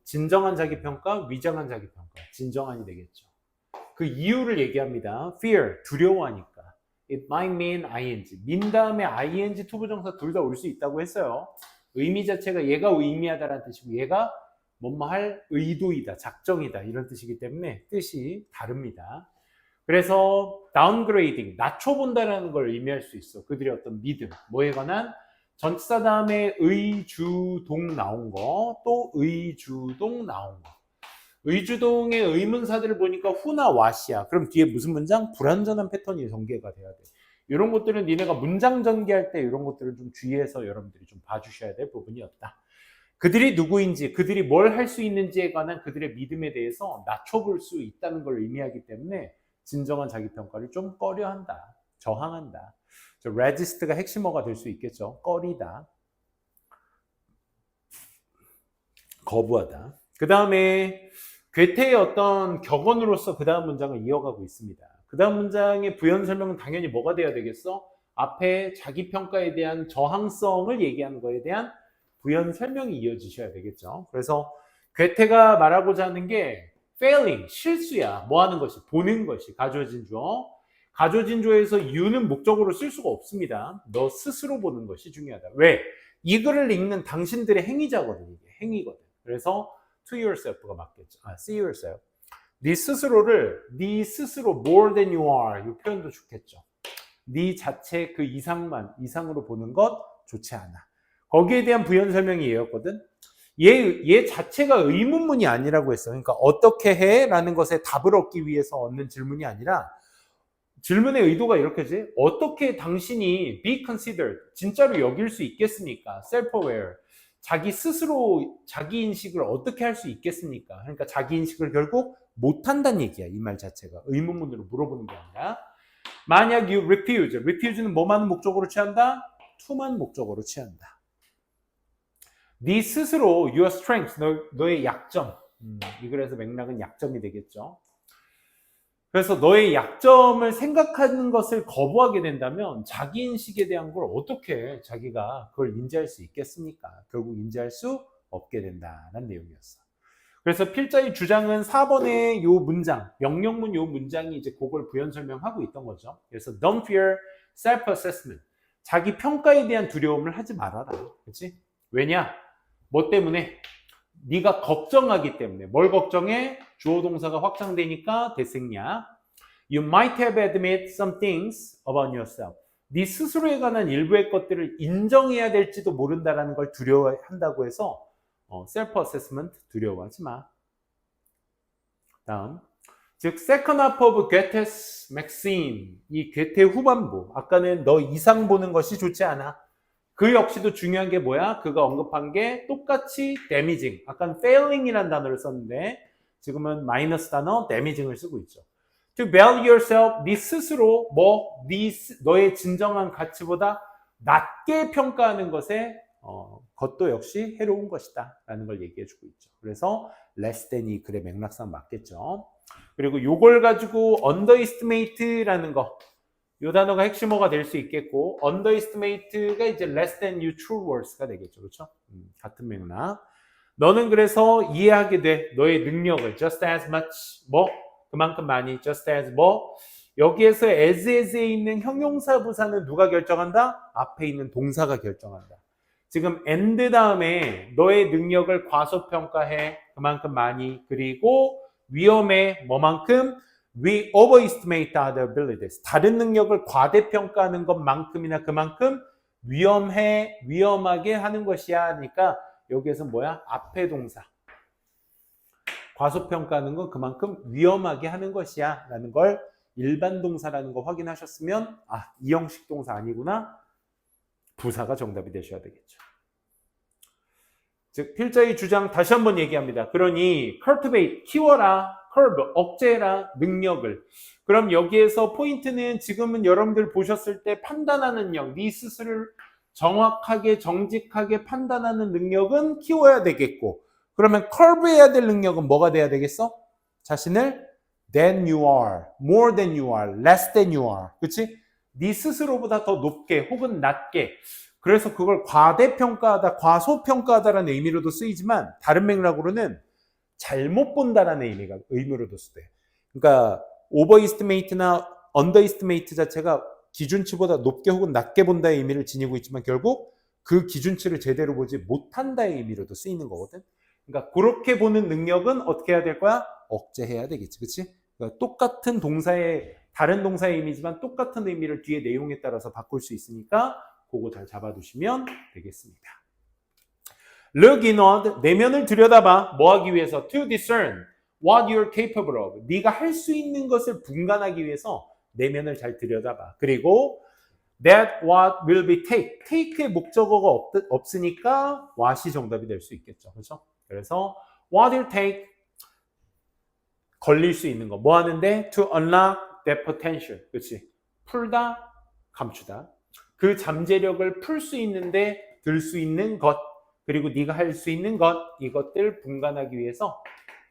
진정한 자기평가, 위장한 자기평가. 진정한이 되겠죠. 그 이유를 얘기합니다. Fear, 두려워하니까. It might mean ing. 민 다음에 ing 투부정사 둘 다 올 수 있다고 했어요. 의미 자체가 얘가 의미하다라는 뜻이고 얘가 뭐뭐 할 의도이다, 작정이다 이런 뜻이기 때문에 뜻이 다릅니다. 그래서 downgrading, 낮춰본다라는 걸 의미할 수 있어. 그들의 어떤 믿음, 뭐에 관한 전치사 다음에 의주동 나온 거, 또 의주동 나온 거. 의주동의 의문사들을 보니까 후나 왓이야. 그럼 뒤에 무슨 문장? 불완전한 패턴이 전개가 돼야 돼. 이런 것들은 니네가 문장 전개할 때 이런 것들을 좀 주의해서 여러분들이 좀 봐주셔야 될 부분이었다. 그들이 누구인지, 그들이 뭘 할 수 있는지에 관한 그들의 믿음에 대해서 낮춰볼 수 있다는 걸 의미하기 때문에 진정한 자기평가를 좀 꺼려한다. 저항한다. resist가 핵심어가 될 수 있겠죠. 꺼리다. 거부하다. 그 다음에 괴테의 어떤 격언으로서 그 다음 문장을 이어가고 있습니다. 그 다음 문장의 부연 설명은 당연히 뭐가 돼야 되겠어? 앞에 자기평가에 대한 저항성을 얘기하는 거에 대한 부연 설명이 이어지셔야 되겠죠. 그래서 괴테가 말하고자 하는 게 failing, 실수야. 뭐 하는 것이? 보는 것이. 가주어진 주어. 가주어진 주어에서 you는 목적으로 쓸 수가 없습니다. 너 스스로 보는 것이 중요하다. 왜? 이 글을 읽는 당신들의 행위자거든. 이게 행위거든. 그래서 to yourself가 맞겠죠. see yourself. 네 스스로 more than you are. 이 표현도 좋겠죠. 네 자체 그 이상으로 보는 것 좋지 않아. 거기에 대한 부연 설명이 얘였거든. 얘 자체가 의문문이 아니라고 했어. 그러니까 어떻게 해? 라는 것에 답을 얻기 위해서 얻는 질문이 아니라 질문의 의도가 이렇게지. 어떻게 당신이 be considered, 진짜로 여길 수 있겠습니까? self-aware, 자기 스스로 자기 인식을 어떻게 할 수 있겠습니까? 그러니까 자기 인식을 결국 못한다는 얘기야. 이 말 자체가. 의문문으로 물어보는 게 아니라 만약 you refuse는 뭐만 목적으로 취한다? to만 목적으로 취한다. 네 스스로 your strength, 너의 약점. 이 글에서 맥락은 약점이 되겠죠. 그래서 너의 약점을 생각하는 것을 거부하게 된다면 자기인식에 대한 걸 어떻게 자기가 그걸 인지할 수 있겠습니까? 결국 인지할 수 없게 된다는 내용이었어. 그래서 필자의 주장은 4번의 요 문장, 명령문 요 문장이 이제 그걸 부연 설명하고 있던 거죠. 그래서 don't fear self-assessment. 자기 평가에 대한 두려움을 하지 말아라. 그렇지? 왜냐? 뭐 때문에? 네가 걱정하기 때문에. 뭘 걱정해? 주어 동사가 확장되니까 대생략. You might have admit some things about yourself. 네 스스로에 관한 일부의 것들을 인정해야 될지도 모른다라는 걸 두려워한다고 해서 self-assessment 두려워하지 마. 다음. 즉 second half of Goethe's Maxim. 이 괴테 후반부. 아까는 너 이상 보는 것이 좋지 않아. 그 역시도 중요한 게 뭐야? 그가 언급한 게 똑같이 damaging. 아까는 failing이라는 단어를 썼는데 지금은 마이너스 단어 damaging을 쓰고 있죠. To value yourself, 네 스스로 너의 진정한 가치보다 낮게 평가하는 것도 역시 해로운 것이다 라는 걸 얘기해 주고 있죠. 그래서 less than이 글의 맥락상 맞겠죠. 그리고 요걸 가지고 underestimate라는 거, 이 단어가 핵심어가 될 수 있겠고, underestimate가 이제 less than you true worth가 되겠죠. 그렇죠? 같은 맥락. 너는 그래서 이해하게 돼. 너의 능력을 just as much, 그만큼 많이, just as 여기에서 as에 있는 형용사 부사는 누가 결정한다? 앞에 있는 동사가 결정한다. 지금 and 다음에 너의 능력을 과소평가해. 그만큼 많이. 그리고 위험해. 뭐만큼? We overestimate other abilities. 다른 능력을 과대평가하는 것만큼이나 그만큼 위험하게 하는 것이야 하니까 여기에서 뭐야? 앞에 동사. 과소평가하는 건 그만큼 위험하게 하는 것이야 라는 걸 일반 동사라는 거 확인하셨으면 이 형식 동사 아니구나. 부사가 정답이 되셔야 되겠죠. 즉 필자의 주장 다시 한번 얘기합니다. 그러니 cultivate, 키워라, curb, 억제해라, 능력을. 그럼 여기에서 포인트는 지금은 여러분들 보셨을 때 판단하는 력, 네 스스로를 정확하게 정직하게 판단하는 능력은 키워야 되겠고, 그러면 curve해야 될 능력은 뭐가 돼야 되겠어? 자신을 than you are, more than you are, less than you are. 그치? 네 스스로보다 더 높게 혹은 낮게. 그래서 그걸 과대평가하다, 과소평가하다라는 의미로도 쓰이지만 다른 맥락으로는 잘못 본다라는 의미로도 쓰대. 그러니까 overestimate나 underestimate 자체가 기준치보다 높게 혹은 낮게 본다의 의미를 지니고 있지만 결국 그 기준치를 제대로 보지 못한다의 의미로도 쓰이는 거거든. 그러니까 그렇게 보는 능력은 어떻게 해야 될 거야? 억제해야 되겠지. 그치? 그러니까 똑같은 동사의 다른 동사의 의미지만 똑같은 의미를 뒤에 내용에 따라서 바꿀 수 있으니까 그거 잘 잡아두시면 되겠습니다. Look inward, 내면을 들여다봐. 뭐 하기 위해서? To discern what you're capable of. 네가 할 수 있는 것을 분간하기 위해서 내면을 잘 들여다봐. 그리고 that what will be take. take의 목적어가 없으니까 what이 정답이 될 수 있겠죠. 그렇죠? 그래서 what will take 걸릴 수 있는 거. 뭐 하는데? To unlock that potential. 그렇지? 풀다, 감추다. 그 잠재력을 풀 수 있는데 들 수 있는 것. 그리고 네가 할 수 있는 것, 이것들 분간하기 위해서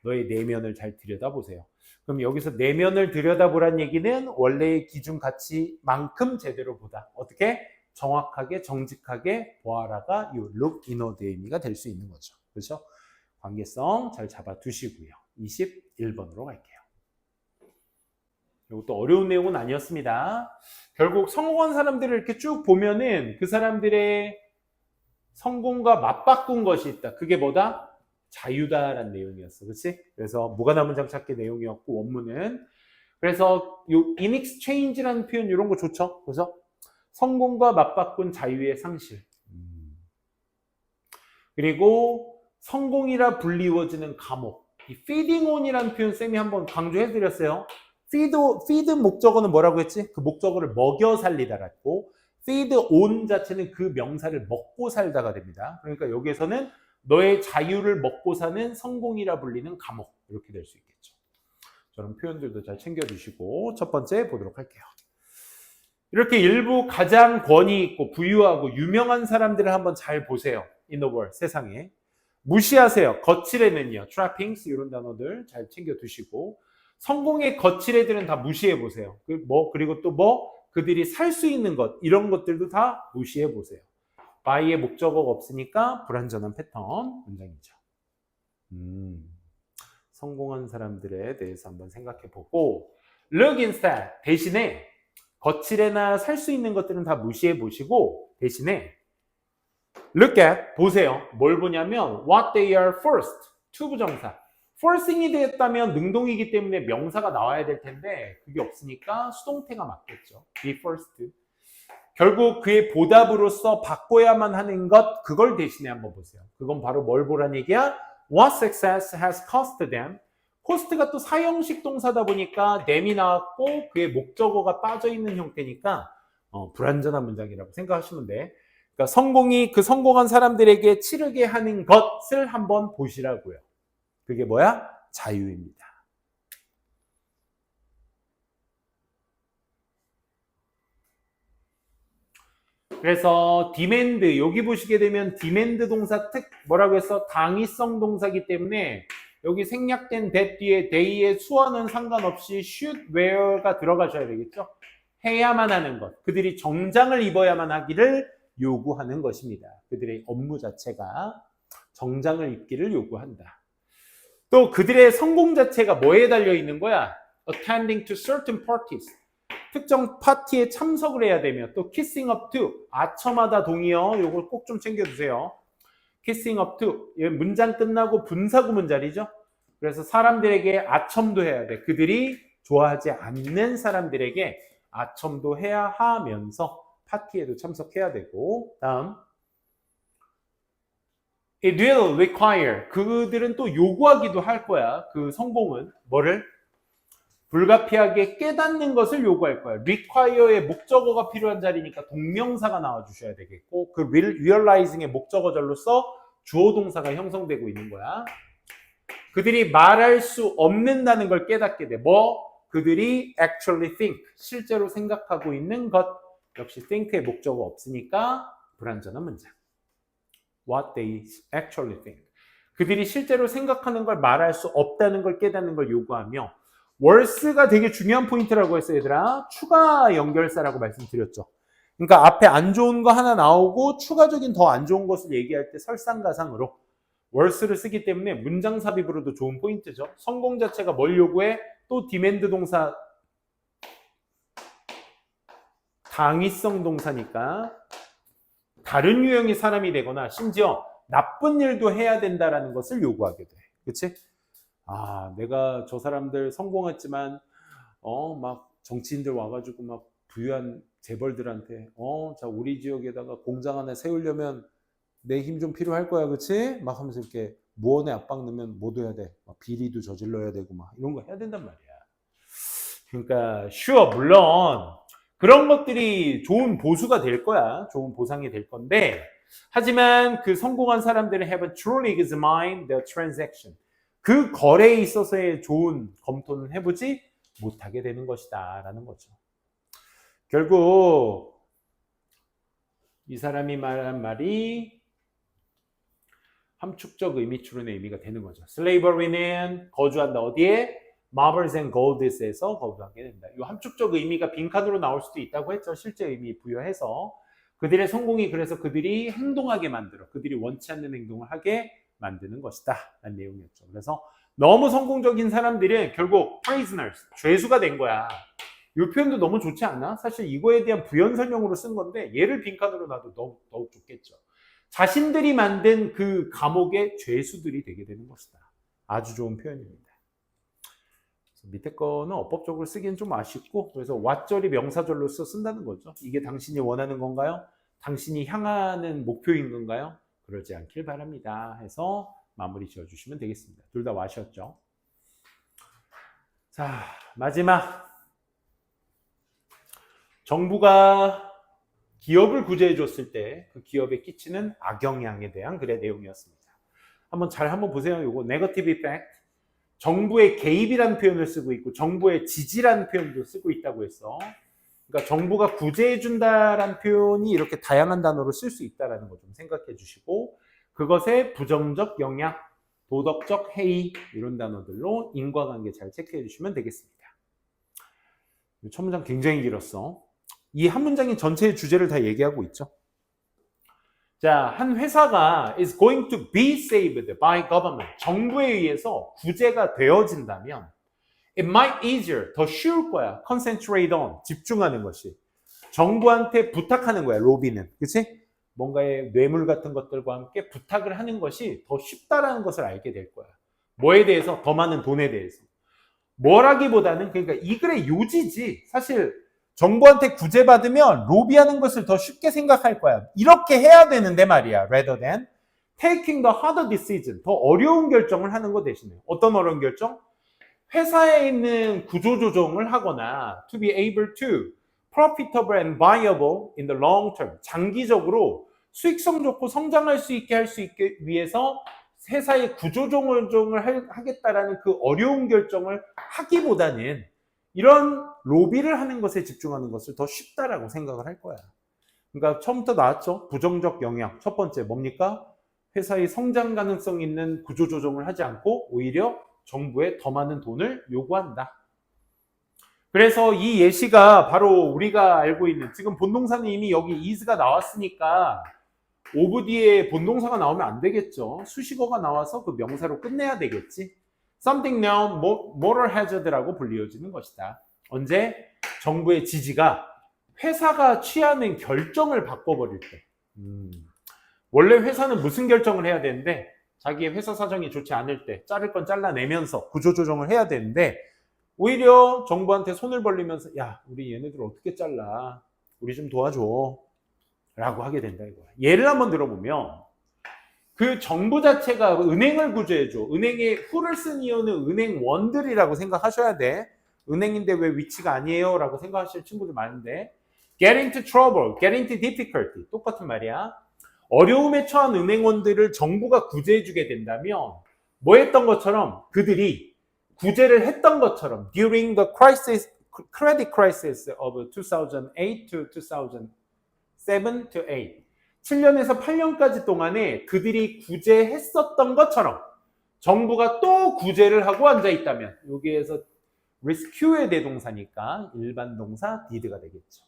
너의 내면을 잘 들여다보세요. 그럼 여기서 내면을 들여다보란 얘기는 원래의 기준 가치만큼 제대로 보다. 어떻게? 정확하게, 정직하게 보아라가 이 look inward의 의미가 될 수 있는 거죠. 그렇죠? 관계성 잘 잡아두시고요. 21번으로 갈게요. 이것도 어려운 내용은 아니었습니다. 결국 성공한 사람들을 이렇게 쭉 보면은 그 사람들의 성공과 맞바꾼 것이 있다. 그게 뭐다? 자유다라는 내용이었어. 그렇지? 그래서 무관한 문장 찾기 내용이었고 원문은 그래서 요 in exchange라는 표현 이런 거 좋죠. 그래서 성공과 맞바꾼 자유의 상실. 그리고 성공이라 불리워지는 감옥. 이 feeding on이라는 표현 쌤이 한번 강조해 드렸어요. feed 목적어는 뭐라고 했지? 그 목적어를 먹여 살리다라고. feed on 자체는 그 명사를 먹고 살다가 됩니다. 그러니까 여기에서는 너의 자유를 먹고 사는 성공이라 불리는 감옥. 이렇게 될 수 있겠죠. 저런 표현들도 잘 챙겨주시고 첫 번째 보도록 할게요. 이렇게 일부 가장 권위 있고 부유하고 유명한 사람들을 한번 잘 보세요. In the world, 세상에. 무시하세요. 거칠애는요. trappings 이런 단어들 잘 챙겨두시고 성공의 거칠애들은 다 무시해보세요. 그리고 또 그들이 살 수 있는 것 이런 것들도 다 무시해보세요. by의 목적어가 없으니까 불완전한 패턴 문장이죠. 성공한 사람들에 대해서 한번 생각해보고 look instead 대신에 거칠애나 살 수 있는 것들은 다 무시해 보시고 대신에 look at 보세요. 뭘 보냐면 what they are first 투부정사 firsting이 되었다면 능동이기 때문에 명사가 나와야 될 텐데 그게 없으니까 수동태가 맞겠죠. be first 결국 그의 보답으로서 바꿔야만 하는 것 그걸 대신에 한번 보세요. 그건 바로 뭘 보란 얘기야? What success has cost them 코스트가 또 사형식 동사다 보니까 them이 나왔고 그의 목적어가 빠져있는 형태니까 불완전한 문장이라고 생각하시면 돼. 그러니까 성공이 그 성공한 사람들에게 치르게 하는 것을 한번 보시라고요. 그게 뭐야? 자유입니다. 그래서 demand 여기 보시게 되면 demand 동사 뭐라고 해서 당위성 동사이기 때문에 여기 생략된 that 뒤에 they의 수어는 상관없이 should, wear가 들어가셔야 되겠죠. 해야만 하는 것. 그들이 정장을 입어야만 하기를 요구하는 것입니다. 그들의 업무 자체가 정장을 입기를 요구한다. 또 그들의 성공 자체가 뭐에 달려 있는 거야? Attending to certain parties. 특정 파티에 참석을 해야 되며 또 kissing up to. 아첨하다 동의어. 요걸 꼭 좀 챙겨주세요. kissing up to 문장 끝나고 분사구 문자리죠. 그래서 사람들에게 아첨도 해야 돼. 그들이 좋아하지 않는 사람들에게 아첨도 해야 하면서 파티에도 참석해야 되고 다음 it will require 그들은 또 요구하기도 할 거야. 그 성공은 뭐를? 불가피하게 깨닫는 것을 요구할 거야. require의 목적어가 필요한 자리니까 동명사가 나와주셔야 되겠고 그 realizing의 목적어절로서 주어 동사가 형성되고 있는 거야. 그들이 말할 수 없는다는 걸 깨닫게 돼. 그들이 actually think, 실제로 생각하고 있는 것. 역시 think의 목적어 없으니까 불완전한 문장. What they actually think. 그들이 실제로 생각하는 걸 말할 수 없다는 걸 깨닫는 걸 요구하며 worse가 되게 중요한 포인트라고 했어요, 얘들아. 추가 연결사라고 말씀드렸죠. 그러니까 앞에 안 좋은 거 하나 나오고 추가적인 더 안 좋은 것을 얘기할 때 설상가상으로 worse를 쓰기 때문에 문장 삽입으로도 좋은 포인트죠. 성공 자체가 뭘 요구해? 또 demand 동사 당위성 동사니까 다른 유형의 사람이 되거나 심지어 나쁜 일도 해야 된다라는 것을 요구하게 돼. 그치? 내가 저 사람들 성공했지만 막 정치인들 와가지고 막 부유한 재벌들한테 자 우리 지역에다가 공장 하나 세우려면 내 힘 좀 필요할 거야, 그치? 막 하면서 이렇게 무언에 압박 넣으면 뭐도 해야 돼. 막 비리도 저질러야 되고 막 이런 거 해야 된단 말이야. 그러니까 sure 물론 그런 것들이 좋은 보수가 될 거야. 좋은 보상이 될 건데 하지만 그 성공한 사람들은 have truly examined the transaction. 그 거래에 있어서의 좋은 검토는 해보지 못하게 되는 것이다 라는 거죠. 결국 이 사람이 말한 말이 함축적 의미 추론의 의미가 되는 거죠. slavery는 거주한다. 어디에? marbles and golds에서 거주하게 된다. 이 함축적 의미가 빈칸으로 나올 수도 있다고 했죠. 실제 의미 부여해서 그들의 성공이 그래서 그들이 행동하게 만들어 그들이 원치 않는 행동을 하게 만드는 것이다 라는 내용이었죠. 그래서 너무 성공적인 사람들은 결국 prisoners, 죄수가 된 거야. 이 표현도 너무 좋지 않나? 사실 이거에 대한 부연 설명으로 쓴 건데 얘를 빈칸으로 놔도 더욱 좋겠죠. 자신들이 만든 그 감옥의 죄수들이 되게 되는 것이다. 아주 좋은 표현입니다. 밑에 거는 어법적으로 쓰기엔 좀 아쉽고, 그래서 왓절이 명사절로서 쓴다는 거죠. 이게 당신이 원하는 건가요? 당신이 향하는 목표인 건가요? 그러지 않길 바랍니다. 해서 마무리 지어주시면 되겠습니다. 둘 다 와셨죠? 자, 마지막. 정부가 기업을 구제해 줬을 때 그 기업에 끼치는 악영향에 대한 글의 내용이었습니다. 한번 보세요. 요거 네거티브 이펙트. 정부의 개입이라는 표현을 쓰고 있고 정부의 지지라는 표현도 쓰고 있다고 했어. 그러니까 정부가 구제해 준다라는 표현이 이렇게 다양한 단어로 쓸 수 있다라는 거 좀 생각해 주시고 그것의 부정적 영향, 도덕적 해이 이런 단어들로 인과관계 잘 체크해 주시면 되겠습니다. 첫 문장 굉장히 길었어. 이 한 문장이 전체의 주제를 다 얘기하고 있죠. 자, 한 회사가 is going to be saved by government. 정부에 의해서 구제가 되어진다면 it might easier, 더 쉬울 거야. concentrate on, 집중하는 것이. 정부한테 부탁하는 거야, 로비는. 그치? 뭔가의 뇌물 같은 것들과 함께 부탁을 하는 것이 더 쉽다라는 것을 알게 될 거야. 뭐에 대해서? 더 많은 돈에 대해서. 뭐라기보다는 그러니까 이 글의 요지지. 사실 정부한테 구제받으면 로비하는 것을 더 쉽게 생각할 거야. 이렇게 해야 되는데 말이야. rather than taking the harder decision. 더 어려운 결정을 하는 거 대신에. 어떤 어려운 결정? 회사에 있는 구조조정을 하거나 to be able to profitable and viable in the long term. 장기적으로 수익성 좋고 성장할 수 있게 위해서 회사의 구조조정을 하겠다라는 그 어려운 결정을 하기보다는 이런 로비를 하는 것에 집중하는 것을 더 쉽다라고 생각을 할 거야. 그러니까 처음부터 나왔죠. 부정적 영향. 첫 번째 뭡니까? 회사의 성장 가능성 있는 구조조정을 하지 않고 오히려 정부에 더 많은 돈을 요구한다. 그래서 이 예시가 바로 우리가 알고 있는 지금 본동사는 이미 여기 is가 나왔으니까 오브 뒤에 본동사가 나오면 안 되겠죠. 수식어가 나와서 그 명사로 끝내야 되겠지. Something now moral hazard라고 불리워지는 것이다. 언제? 정부의 지지가 회사가 취하는 결정을 바꿔버릴 때. 원래 회사는 무슨 결정을 해야 되는데 자기의 회사 사정이 좋지 않을 때 자를 건 잘라내면서 구조조정을 해야 되는데 오히려 정부한테 손을 벌리면서 야 우리 얘네들 어떻게 잘라 우리 좀 도와줘 라고 하게 된다 이거야. 예를 한번 들어보면 그 정부 자체가 은행을 구제해줘. 은행에 who를 쓴 이유는 은행원들이라고 생각하셔야 돼. 은행인데 왜 위치가 아니에요? 라고 생각하실 친구들 많은데 get into trouble, get into difficulty 똑같은 말이야. 어려움에 처한 은행원들을 정부가 구제해주게 된다면 뭐 했던 것처럼 그들이 구제를 했던 것처럼 during the credit crisis of 2008 to 2007 to 8 7년에서 8년까지 동안에 그들이 구제했었던 것처럼 정부가 또 구제를 하고 앉아있다면 여기에서 rescue의 대동사니까 일반 동사 did가 되겠죠.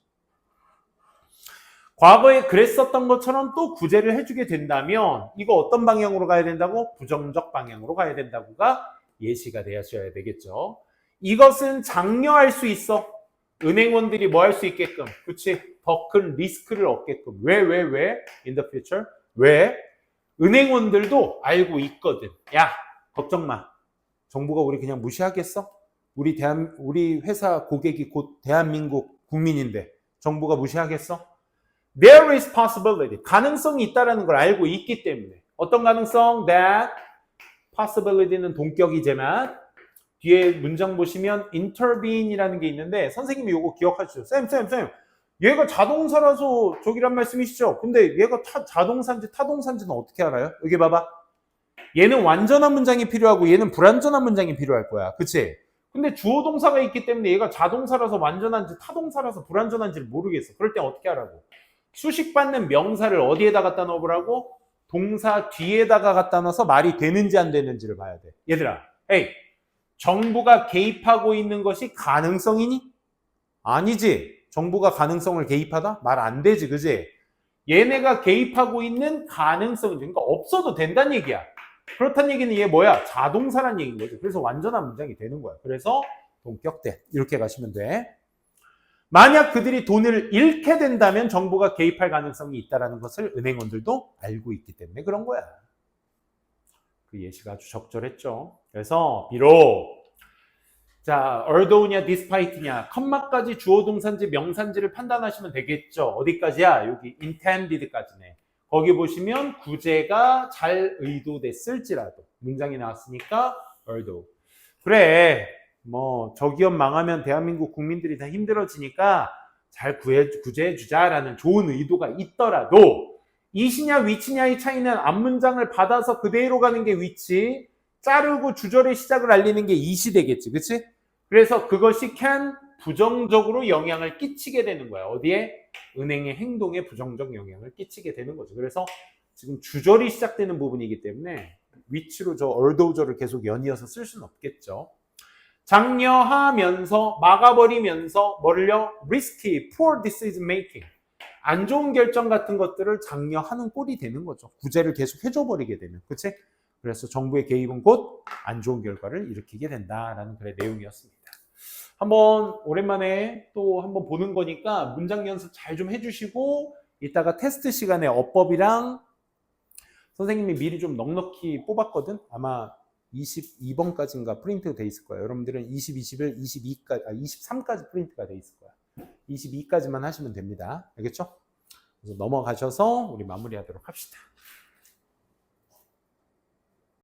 과거에 그랬었던 것처럼 또 구제를 해주게 된다면 이거 어떤 방향으로 가야 된다고? 부정적 방향으로 가야 된다고가 예시가 되셔야 되겠죠. 이것은 장려할 수 있어. 은행원들이 뭐 할 수 있게끔. 그치? 더 큰 리스크를 얻게끔. 왜? In the future. 왜? 은행원들도 알고 있거든. 야, 걱정 마. 정부가 우리 그냥 무시하겠어? 우리 회사 고객이 곧 대한민국 국민인데 정부가 무시하겠어? There is possibility. 가능성이 있다는 걸 알고 있기 때문에. 어떤 가능성? That possibility는 동격이지만 뒤에 문장 보시면 intervene이라는 게 있는데 선생님이 요거 기억하시죠? 쌤 얘가 자동사라서 저기란 말씀이시죠? 근데 얘가 자동사인지 타동사인지는 어떻게 알아요? 여기 봐봐. 얘는 완전한 문장이 필요하고 얘는 불완전한 문장이 필요할 거야. 그치? 근데 주어 동사가 있기 때문에 얘가 자동사라서 완전한지 타동사라서 불완전한지를 모르겠어. 그럴 때 어떻게 하라고? 수식받는 명사를 어디에다 갖다 넣으라고? 동사 뒤에다가 갖다 넣어서 말이 되는지 안 되는지를 봐야 돼. 얘들아, 에이, 정부가 개입하고 있는 것이 가능성이니? 아니지. 정부가 가능성을 개입하다? 말 안 되지, 그지? 얘네가 개입하고 있는 가능성이지. 그러니까 없어도 된다는 얘기야. 그렇다는 얘기는 얘 뭐야? 자동사란 얘기인 거죠. 그래서 완전한 문장이 되는 거야. 그래서 동격대. 이렇게 가시면 돼. 만약 그들이 돈을 잃게 된다면 정부가 개입할 가능성이 있다는 것을 은행원들도 알고 있기 때문에 그런 거야. 그 예시가 아주 적절했죠. 그래서 비록 자, although냐, despite냐, 컴마까지 주어 동사인지 명사인지를 판단하시면 되겠죠. 어디까지야? 여기 intended까지네. 거기 보시면 구제가 잘 의도됐을지라도 문장이 나왔으니까 although. 그래, 뭐 저 기업 망하면 대한민국 국민들이 다 힘들어지니까 잘 구제해주자라는 좋은 의도가 있더라도 이시냐 위치냐의 차이는 앞문장을 받아서 그대로 가는 게 위치, 자르고 주절의 시작을 알리는 게 이시 되겠지, 그치? 그래서 그것이 can 부정적으로 영향을 끼치게 되는 거야. 어디에? 은행의 행동에 부정적 영향을 끼치게 되는 거죠. 그래서 지금 주절이 시작되는 부분이기 때문에 위치로 저 얼도우절을 계속 연이어서 쓸 수는 없겠죠. 장려하면서 막아버리면서 뭐를요? risky, poor decision making. 안 좋은 결정 같은 것들을 장려하는 꼴이 되는 거죠. 구제를 계속 해줘버리게 되면. 그치? 그래서 정부의 개입은 곧 안 좋은 결과를 일으키게 된다라는 글의 내용이었습니다. 한번 오랜만에 또 한번 보는 거니까 문장 연습 잘 좀 해주시고 이따가 테스트 시간에 어법이랑 선생님이 미리 좀 넉넉히 뽑았거든. 아마 22번까지인가 프린트가 돼 있을 거예요. 여러분들은 20, 21, 22까지, 23까지 프린트가 돼 있을 거야. 22까지만 하시면 됩니다. 알겠죠? 그래서 넘어가셔서 우리 마무리하도록 합시다.